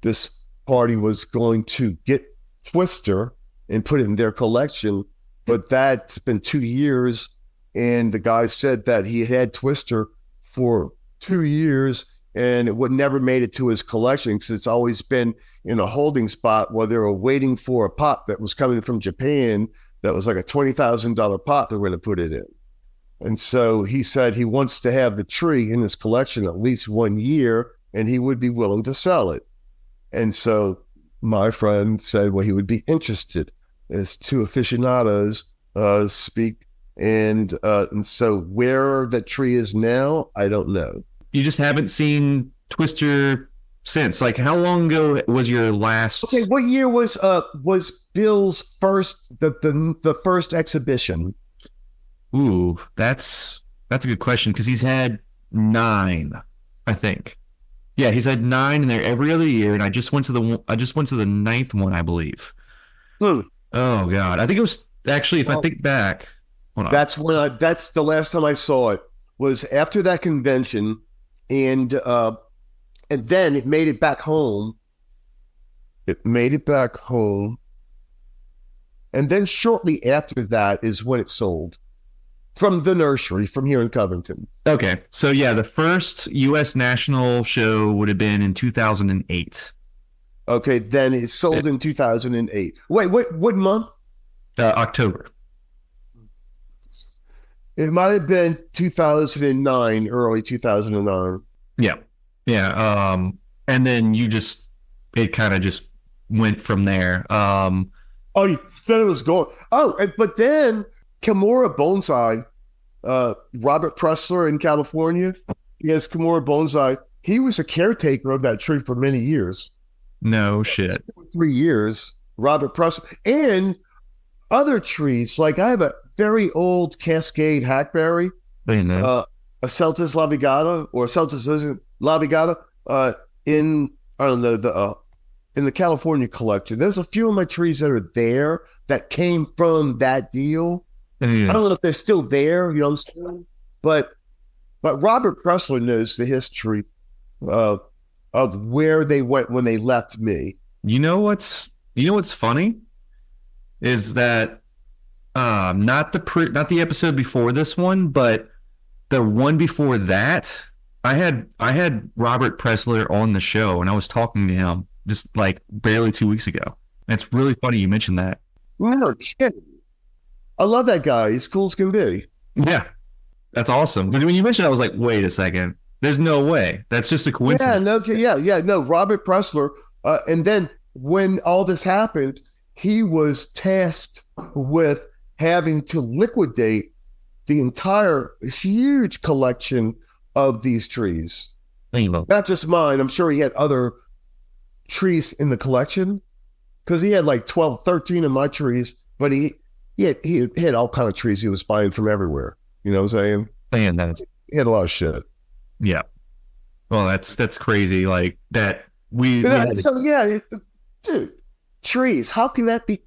this party was going to get Twister and put it in their collection, but that's been 2 years, and the guy said that he had Twister for 2 years and it would never made it to his collection because it's always been in a holding spot while they were waiting for a pot that was coming from Japan that was like a $20,000 pot they were going to put it in. And so he said he wants to have the tree in his collection at least 1 year, and he would be willing to sell it. And so my friend said, well, he would be interested as two aficionados speak. And so where that tree is now, I don't know. You just haven't seen Twister since. Like, how long ago was your last? Okay, what year was Bill's first the first exhibition? Ooh, that's a good question because he's had 9, I think. Yeah, he's had 9 in there every other year, and I just went to the 9th one, I believe. Oh God, I think it was actually, if I think back, hold on. That's the last time I saw it was after that convention, and then it made it back home. And then shortly after that is when it sold. From the nursery, from here in Covington. Okay. So, yeah, the first U.S. National show would have been in 2008. Okay, then it sold in 2008. Wait, what month? October. It might have been 2009, early 2009. Yeah. Yeah. And then it kind of just went from there. Then it was gone. But then Kimura Bonsai, Robert Pressler in California, he has Kimura Bonsai. He was a caretaker of that tree for many years. No shit. 3 years, Robert Pressler. And other trees, like I have a very old Cascade hackberry, a Celtis lavigata, or Celtis lavigata, in the California collection. There's a few of my trees that are there that came from that deal. I don't know if they're still there, you know what I'm saying? But Robert Pressler knows the history of where they went when they left me. You know what's funny is that not the episode before this one, but the one before that, I had Robert Pressler on the show, and I was talking to him just like barely 2 weeks ago. And it's really funny you mentioned that. No kidding. I love that guy. He's cool as can be. Yeah, that's awesome. When you mentioned it, I was like, wait a second. There's no way. That's just a coincidence. No, Robert Pressler. And then when all this happened, he was tasked with having to liquidate the entire huge collection of these trees. Not just mine. I'm sure he had other trees in the collection because he had like 12, 13 of my trees, but he had all kind of trees he was buying from everywhere. You know what I'm saying? He had a lot of shit. Yeah. Well, that's crazy. Like that dude, trees. How can that be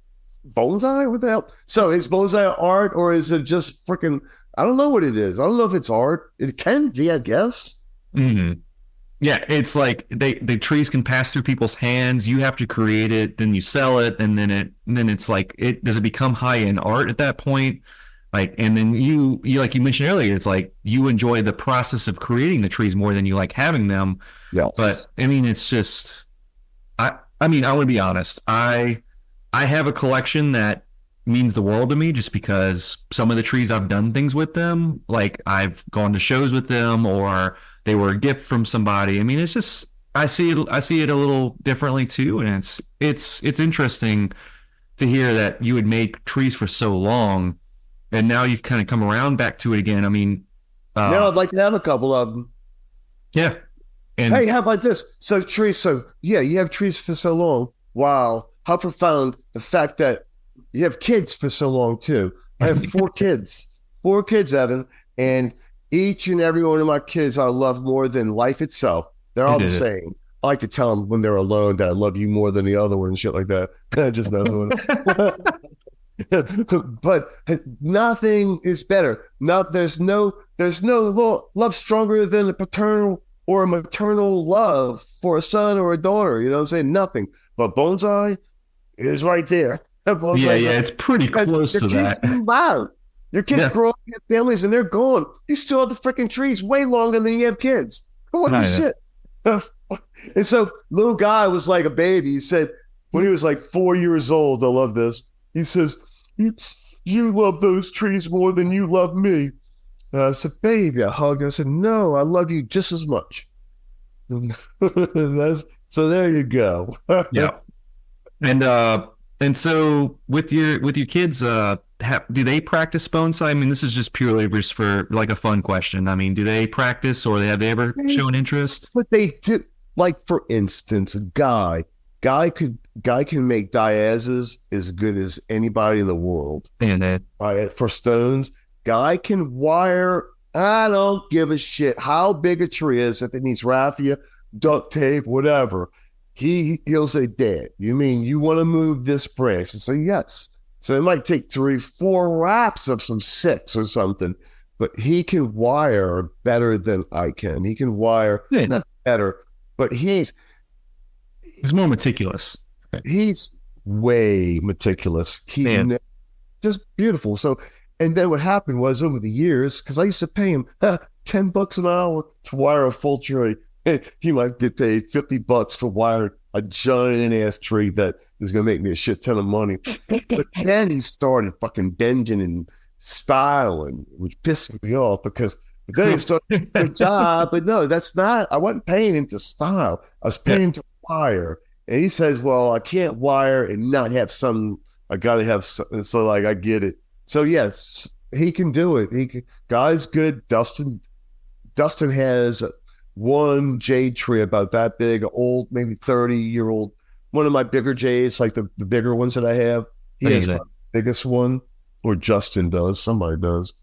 bonsai? What the hell? So is bonsai art or is it just freaking I don't know what it is. I don't know if it's art. It can be, I guess. Mhm. Yeah, it's like the trees can pass through people's hands. You have to create it, then you sell it, and then it's like it does it become high end art at that point? Like, and then you like you mentioned earlier, it's like you enjoy the process of creating the trees more than you like having them. But Yes. I mean, it's just I mean, I want to be honest. I have a collection that means the world to me just because some of the trees I've done things with them, like I've gone to shows with them or they were a gift from somebody. I mean, it's just I see it a little differently too, and it's interesting to hear that you had made trees for so long and now you've kind of come around back to it again. I mean, Now I'd like to have a couple of them. yeah. And Hey, how about this? So trees, so yeah, you have trees for so long. Wow. How profound the fact that you have kids for so long too. I have four kids, Evan, and each and every one of my kids I love more than life itself. They're all the same. I like to tell them when they're alone that I love you more than the other one and shit like that. Just messing with them. But nothing is better. There's no love stronger than a paternal or a maternal love for a son or a daughter. You know what I'm saying? Nothing. But bonsai is right there. yeah, it's pretty close to that. Wow. Your kids grow up, have families, and they're gone. You still have the freaking trees way longer than you have kids. What the shit? And so little Guy was like a baby. He said when he was like 4 years old, I love this. He says, you love those trees more than you love me. I said, baby, I hugged him. I said, no, I love you just as much. So there you go. Yeah. And so with your kids, do they practice bonsai? I mean, this is just purely just for like a fun question. I mean, do they practice or have they ever shown interest? But they do. Like for instance, Guy can make diazes as good as anybody in the world. And For stones, Guy can wire. I don't give a shit how big a tree is. If it needs raffia, duct tape, whatever, he'll say, Dad, you mean you want to move this branch? And say yes. So it might take 3-4 wraps of some 6 or something, but he can wire better than I can. He can wire not better, but he's more meticulous. He's way meticulous. Just beautiful. So, and then what happened was over the years, because I used to pay him $10 an hour to wire a full tree. He might get paid $50 for wiring a giant ass tree that is going to make me a shit ton of money. But then he started fucking bending and styling, which pissed me off because then he started a job. But no, that's not, I wasn't paying him to style. I was paying him to wire. And he says, well, I can't wire and not have some, I got to have some. So like, I get it. So yes, he can do it. Guy's good. Dustin has one jade tree about that big, old, maybe 30-year-old, one of my bigger jades, like the bigger ones that I have. He has the biggest one, or Justin does, somebody does.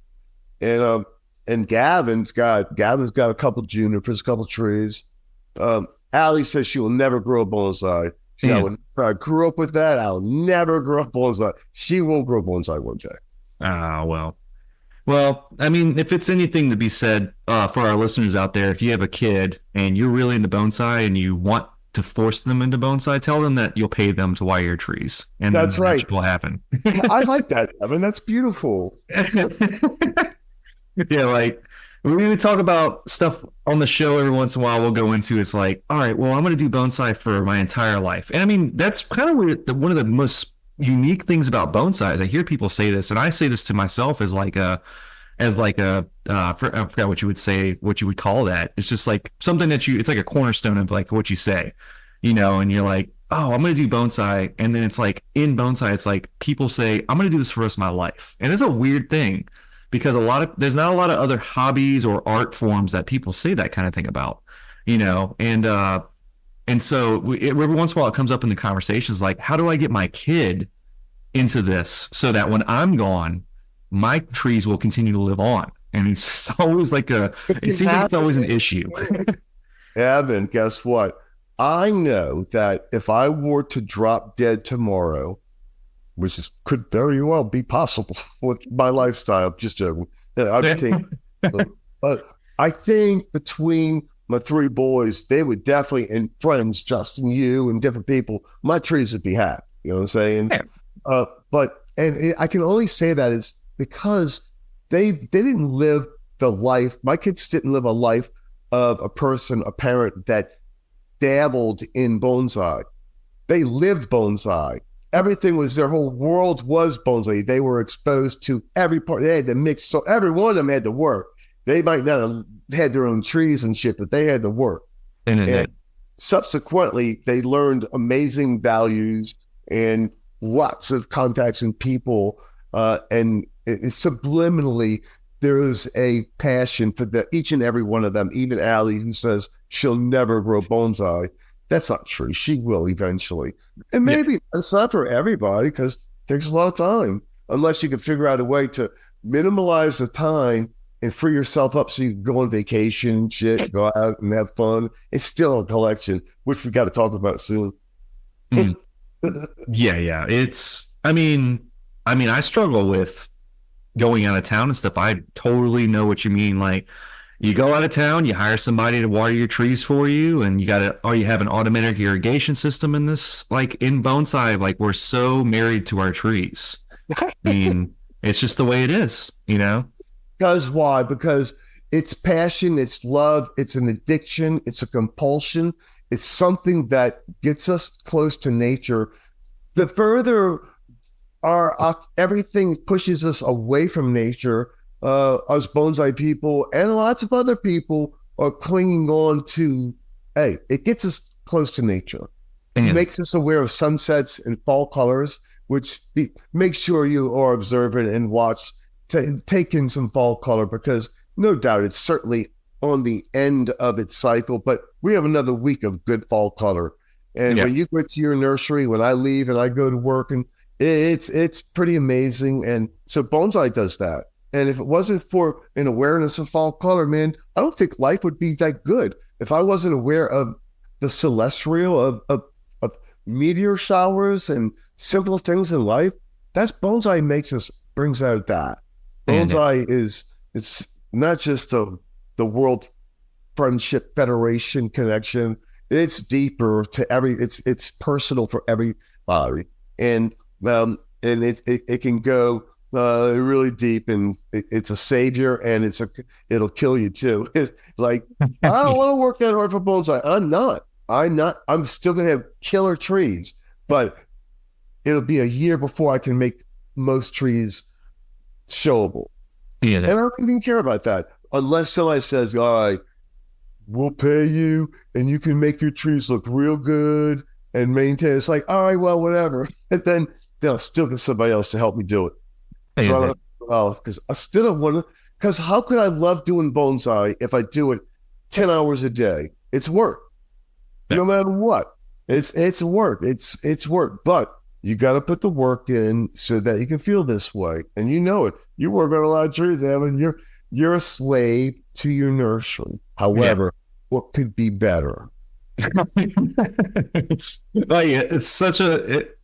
And Gavin's got a couple junipers, a couple trees. Allie says she will never grow a bonsai. I grew up with that. I'll never grow a bonsai. She will grow bonsai one day. Ah, well, I mean, if it's anything to be said for our listeners out there, if you have a kid and you're really into bonsai and you want to force them into bonsai, tell them that you'll pay them to wire your trees. And that's right. Magic will happen. I like that, Evan. That's beautiful. Yeah, like we're going to talk about stuff on the show every once in a while. We'll go into it's like, all right, well, I'm going to do bonsai for my entire life. And I mean, that's kind of one of the most unique things about bonsai is I hear people say this, and I say this to myself as like a I forgot what you would say, what you would call that. It's just like something that it's like a cornerstone of like what you say, and you're like, oh, I'm going to do bonsai. And then it's like in bonsai, it's like people say, I'm going to do this for the rest of my life. And it's a weird thing because there's not a lot of other hobbies or art forms that people say that kind of thing about, and so every once in a while it comes up in the conversations like, how do I get my kid into this so that when I'm gone, my trees will continue to live on? And it's always like it seems like it's always an issue. Evan, guess what? I know that if I were to drop dead tomorrow, which could very well be possible with my lifestyle, just joking. I think, but I think between my three boys, they would definitely, and friends, Justin, you, and different people, my trees would be happy. You know what I'm saying? Yeah. I can only say that is because they didn't live the life. My kids didn't live a life of a parent that dabbled in bonsai. They lived bonsai. Everything was, their whole world was bonsai. They were exposed to every part. They had to mix. So every one of them had to work. They might not have had their own trees and shit, but they had to work. And subsequently, they learned amazing values and lots of contacts and people. And subliminally, there is a passion for each and every one of them. Even Allie, who says she'll never grow bonsai. That's not true. She will eventually. And maybe it's not for everybody because it takes a lot of time, unless you can figure out a way to minimize the time and free yourself up so you can go on vacation, go out and have fun. It's still a collection, which we got to talk about soon. Yeah. I struggle with going out of town and stuff. I totally know what you mean. Like, you go out of town, you hire somebody to water your trees for you, and you have an automatic irrigation system in this, like in bonsai, like we're so married to our trees. I mean, it's just the way it is, you know? Because why? Because it's passion, it's love, it's an addiction, it's a compulsion. It's something that gets us close to nature. The further everything pushes us away from nature, us bonsai people and lots of other people are clinging on to, it gets us close to nature. It makes us aware of sunsets and fall colors, which make sure you are observant and take in some fall color, because no doubt it's certainly on the end of its cycle, but we have another week of good fall color. And when you go to your nursery, when I leave and I go to work, and it's pretty amazing. And so bonsai does that. And if it wasn't for an awareness of fall color, man, I don't think life would be that good. If I wasn't aware of the celestial, of meteor showers and simple things in life, that's bonsai brings out that. Bonsai it's not just the World Friendship Federation connection. It's deeper to it's personal for everybody. And it can go really deep, and it's a savior, and it'll kill you too. It's like, I don't want to work that hard for bonsai. I'm still going to have killer trees, but it'll be a year before I can make most trees showable. And I don't even care about that unless somebody says, all right, we'll pay you and you can make your trees look real good and maintain. It's like, all right, well, whatever. And then they'll still get somebody else to help me do it. Because I still don't want to, because how could I love doing bonsai if I do it 10 hours a day? It's work. No matter what. It's work. It's work. But you got to put the work in so that you can feel this way. And you know it. You work on a lot of trees, Evan. You're a slave to your nursery. However, what could be better? It's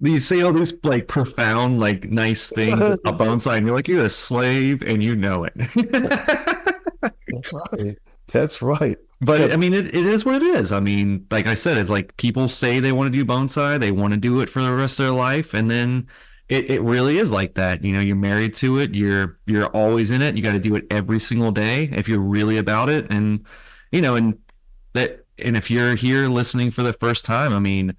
you say all these like profound, like nice things about bonsai, and you're like, you're a slave and you know it. That's right. But I mean, it is what it is. I mean, like I said, it's like people say they want to do bonsai, they want to do it for the rest of their life, and then it really is like that. You know, you're married to it, you're always in it, you got to do it every single day if you're really about it. And you know, and if you're here listening for the first time, I mean,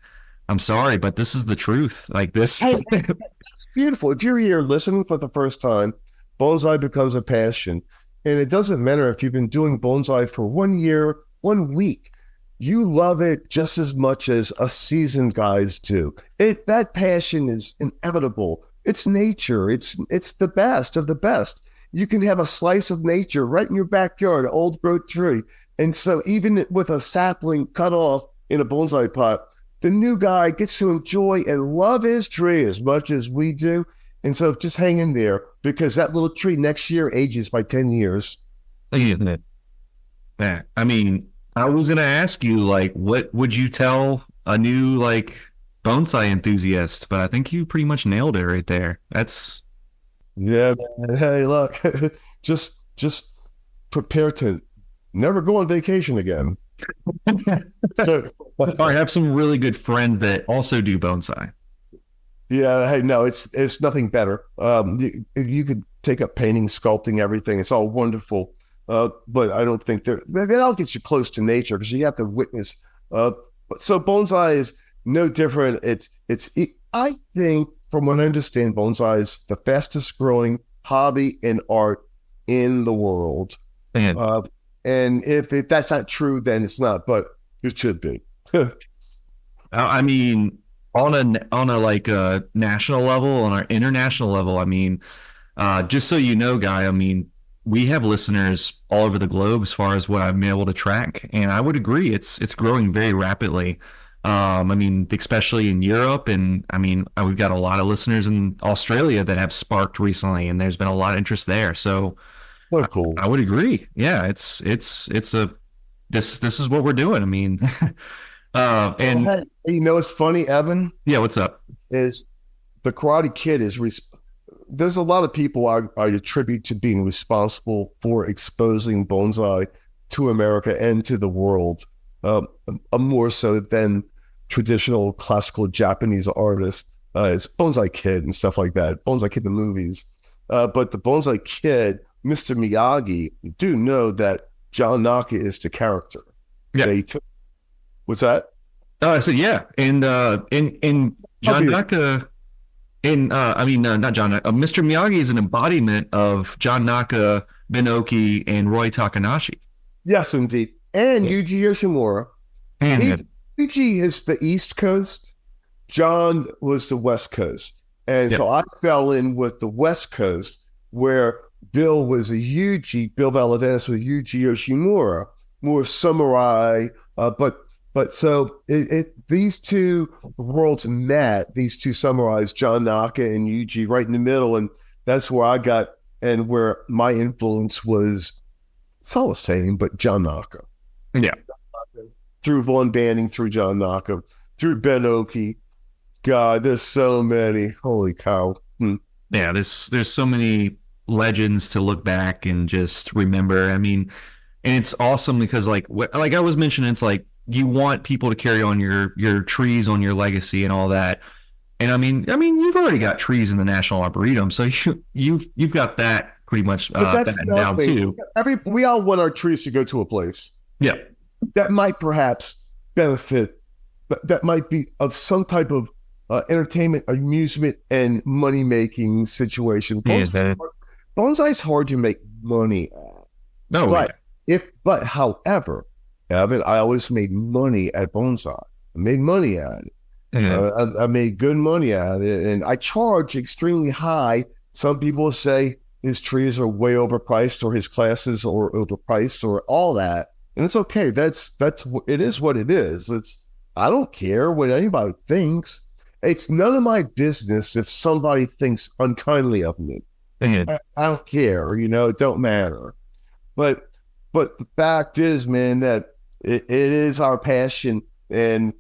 I'm sorry, but this is the truth. Like this. It's beautiful. If you're here listening for the first time, bonsai becomes a passion. And it doesn't matter if you've been doing bonsai for 1 year, 1 week. You love it just as much as us seasoned guys do. That passion is inevitable. It's nature. It's the best of the best. You can have a slice of nature right in your backyard, an old growth tree. And so even with a sapling cut off in a bonsai pot, the new guy gets to enjoy and love his tree as much as we do. And so just hang in there, because that little tree next year ages by 10 years. Isn't it? Yeah. I mean, I was going to ask you, like, what would you tell a new, like, bonsai enthusiast? But I think you pretty much nailed it right there. Yeah, man. Hey, look, just just prepare to never go on vacation again. I have some really good friends that also do bonsai. Yeah, hey, no, it's nothing better. You could take up painting, sculpting, everything. It's all wonderful, but I don't think that'll get you close to nature because you have to witness. So bonsai is no different. I think, from what I understand, bonsai is the fastest growing hobby and art in the world. And if that's not true, then it's not, but it should be. I mean, on a like a national level, on our international level, I mean, just so you know, Guy, I mean, we have listeners all over the globe as far as what I've been able to track, and I would agree it's growing very rapidly. I mean, especially in Europe, and I mean, we've got a lot of listeners in Australia that have sparked recently, and there's been a lot of interest there. So, Cool. I would agree. Yeah, this is what we're doing. I mean, and hey, you know, it's funny, Evan. Yeah, what's up? Is the Karate Kid there's a lot of people I attribute to being responsible for exposing bonsai to America and to the world, more so than traditional classical Japanese artists. It's Bonsai Kid and stuff like that. Bonsai Kid, the movies. But the Bonsai Kid, Mr. Miyagi, you do know that John Naka is the character. Yeah. What's that? Oh, I said, yeah. And in John Naka, not John Naka, Mr. Miyagi is an embodiment of John Naka, Ben-Oki, and Roy Takanashi. Yes, indeed. And Yuji Yoshimura. Yuji is the East Coast. John was the West Coast. And so I fell in with the West Coast, where Bill Valadares was Yuji Yoshimura, more samurai, but so these two worlds met, these two samurais, John Naka and Yuji, right in the middle, and that's where I got, and where my influence was, it's all the same, but John Naka. Yeah. Through Von Banning, through John Naka, through Ben-Oki. God, there's so many. Holy cow. Yeah, there's so many legends to look back and just remember. I mean, and it's awesome because like I was mentioning, it's like you want people to carry on your trees, on your legacy and all that. And I mean you've already got trees in the National Arboretum, so you've got that pretty much down too. We all want our trees to go to a place. Yeah. That might perhaps benefit, that might be of some type of entertainment, amusement, and money-making situation. Bonsai's hard to make money at. No, but however, Evan, I always made money at bonsai. I made money at it. I made good money at it, and I charge extremely high. Some people say his trees are way overpriced, or his classes are overpriced, or all that, and it's okay. It is what it is. I don't care what anybody thinks. It's none of my business if somebody thinks unkindly of me. I don't care, it don't matter. But the fact is, man, that it is our passion. And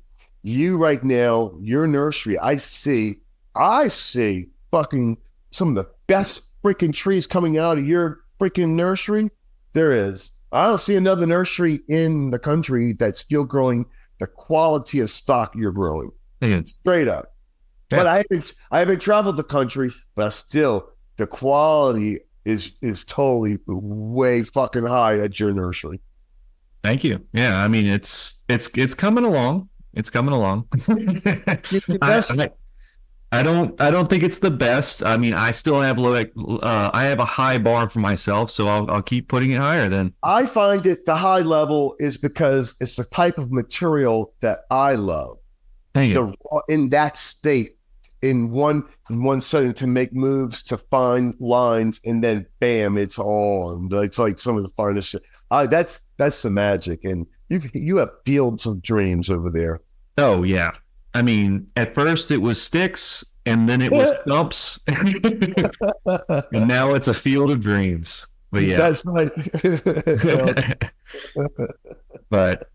you right now, your nursery, I see fucking some of the best freaking trees coming out of your freaking nursery. There is. I don't see another nursery in the country that's still growing the quality of stock you're growing. Straight up. Yeah. But I haven't traveled the country, but still the quality is totally way fucking high at your nursery. Thank you. Yeah, I mean it's coming along. It's coming along. I don't think it's the best. I mean, I still have I have a high bar for myself, so I'll keep putting it higher then. I find it the high level is because it's the type of material that I love. In that state, in one setting, to make moves, to find lines, and then bam, it's on. It's like some of the finest shit. That's the magic, and you have fields of dreams over there. Oh yeah, I mean, at first it was sticks, and then it was stumps, and now it's a field of dreams. But yeah, that's right. But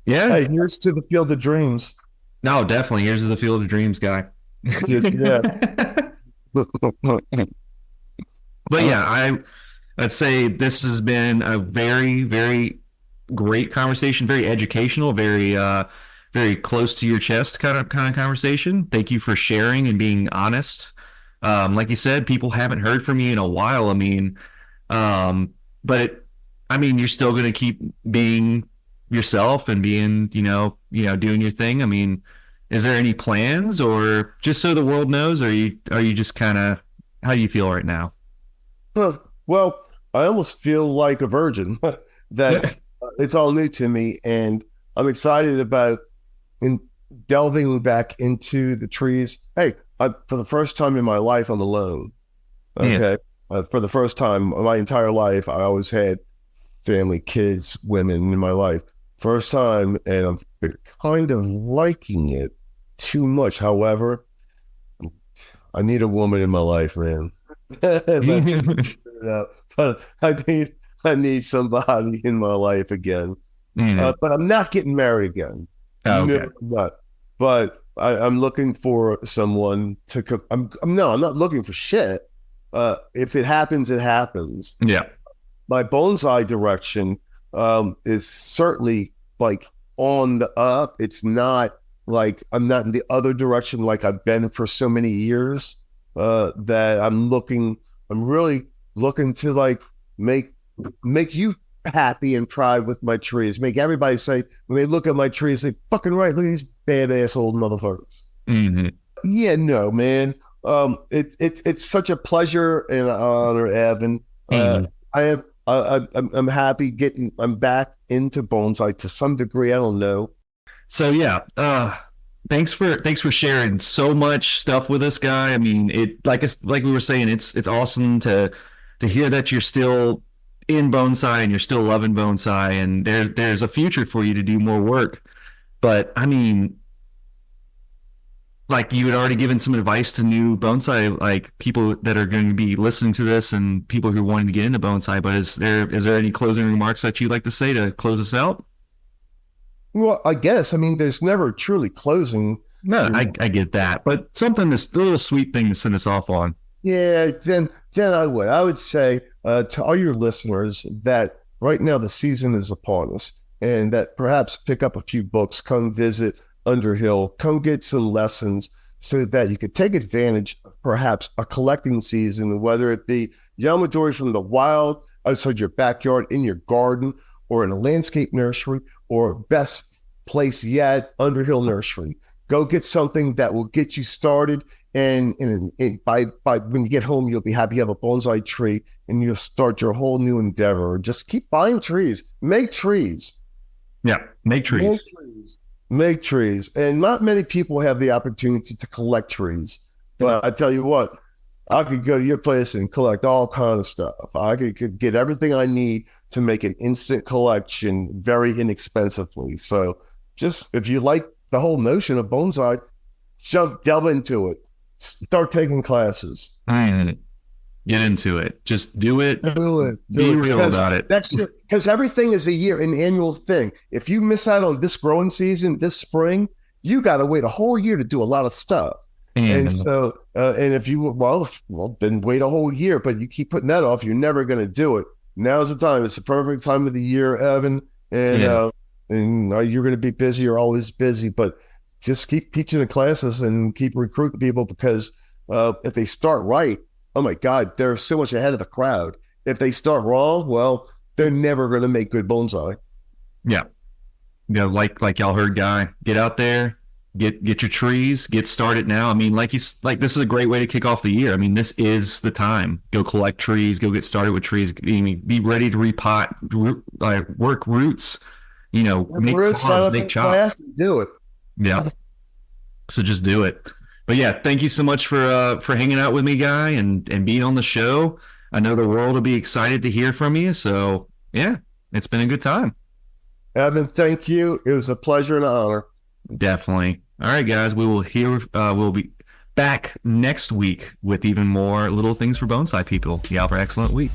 yeah, hey, here's to the field of dreams. No, definitely. Here's to the field of dreams, Guy. Yeah. But yeah, I'd say this has been a very, very great conversation, very educational, very close to your chest kind of conversation. Thank you for sharing and being honest. Like you said, people haven't heard from you in a while. I mean, but I mean, you're still going to keep being yourself and being, doing your thing. I mean, is there any plans, or just so the world knows, are you just kind of, how do you feel right now? Huh. Well, I almost feel like a virgin that it's all new to me, and I'm excited about delving back into the trees. Hey, for the first time in my life, I'm alone. Okay. For the first time in my entire life, I always had family, kids, women in my life. First time, and I'm kind of liking it too much. However, I need a woman in my life, man. But I need somebody in my life again. But I'm not getting married again. Oh, okay. No, I'm not. But I'm looking for someone to cook. I'm not looking for shit. If it happens, it happens. Yeah. My bonsai direction is certainly like on the up. It's not like I'm not in the other direction like I've been for so many years. That I'm really looking to like make you happy and proud with my trees. Make everybody say, when they look at my trees, say, fucking right, look at these badass old motherfuckers. Mm-hmm. Yeah, no, man. It's such a pleasure and an honor, Evan. I'm happy I'm back into bonsai to some degree. I don't know. So yeah, thanks for sharing so much stuff with us, Guy. I mean, like we were saying, it's awesome to hear that you're still in bonsai and you're still loving bonsai, and there's a future for you to do more work. But I mean, like you had already given some advice to new bonsai, like people that are going to be listening to this and people who are wanting to get into bonsai. But is there any closing remarks that you'd like to say to close us out? Well, I guess, I mean, there's never truly closing. No, I get that, but something, this little sweet thing to send us off on. Yeah, then I would say to all your listeners that right now the season is upon us, and that perhaps pick up a few books, come visit Underhill, come get some lessons so that you could take advantage of perhaps a collecting season, whether it be Yamadori from the wild, outside your backyard, in your garden, or in a landscape nursery, or best place yet, Underhill Nursery. Go get something that will get you started. And by when you get home, you'll be happy you have a bonsai tree and you'll start your whole new endeavor. Just keep buying trees. Make trees. Yeah, make trees. Make trees. Make trees. And not many people have the opportunity to collect trees. But I tell you what, I could go to your place and collect all kinds of stuff. I could get everything I need to make an instant collection very inexpensively. So just if you like the whole notion of bonsai, delve into it. Start taking classes. Get into it. Just do it. Do it. Be real about it. Because everything is an annual thing. If you miss out on this growing season, this spring, you got to wait a whole year to do a lot of stuff. And so, and if you, well, then wait a whole year, but you keep putting that off, you're never going to do it. Now's the time. It's the perfect time of the year, Evan. And you're going to be busy. You're always busy, but just keep teaching the classes and keep recruiting people, because if they start right, oh my God, they're so much ahead of the crowd. If they start wrong, well, they're never going to make good bonsai. Yeah. Like y'all heard, Guy, get out there, get your trees, get started now. I mean, this is a great way to kick off the year. I mean, this is the time. Go collect trees, go get started with trees, be ready to repot, work roots, make class, do it. Yeah. So just do it. But yeah, thank you so much for hanging out with me, Guy, and being on the show. I know the world will be excited to hear from you. So yeah, it's been a good time. Evan, thank you. It was a pleasure and an honor. Definitely. All right, guys, we'll be back next week with even more little things for bonsai people. Y'all have an excellent week.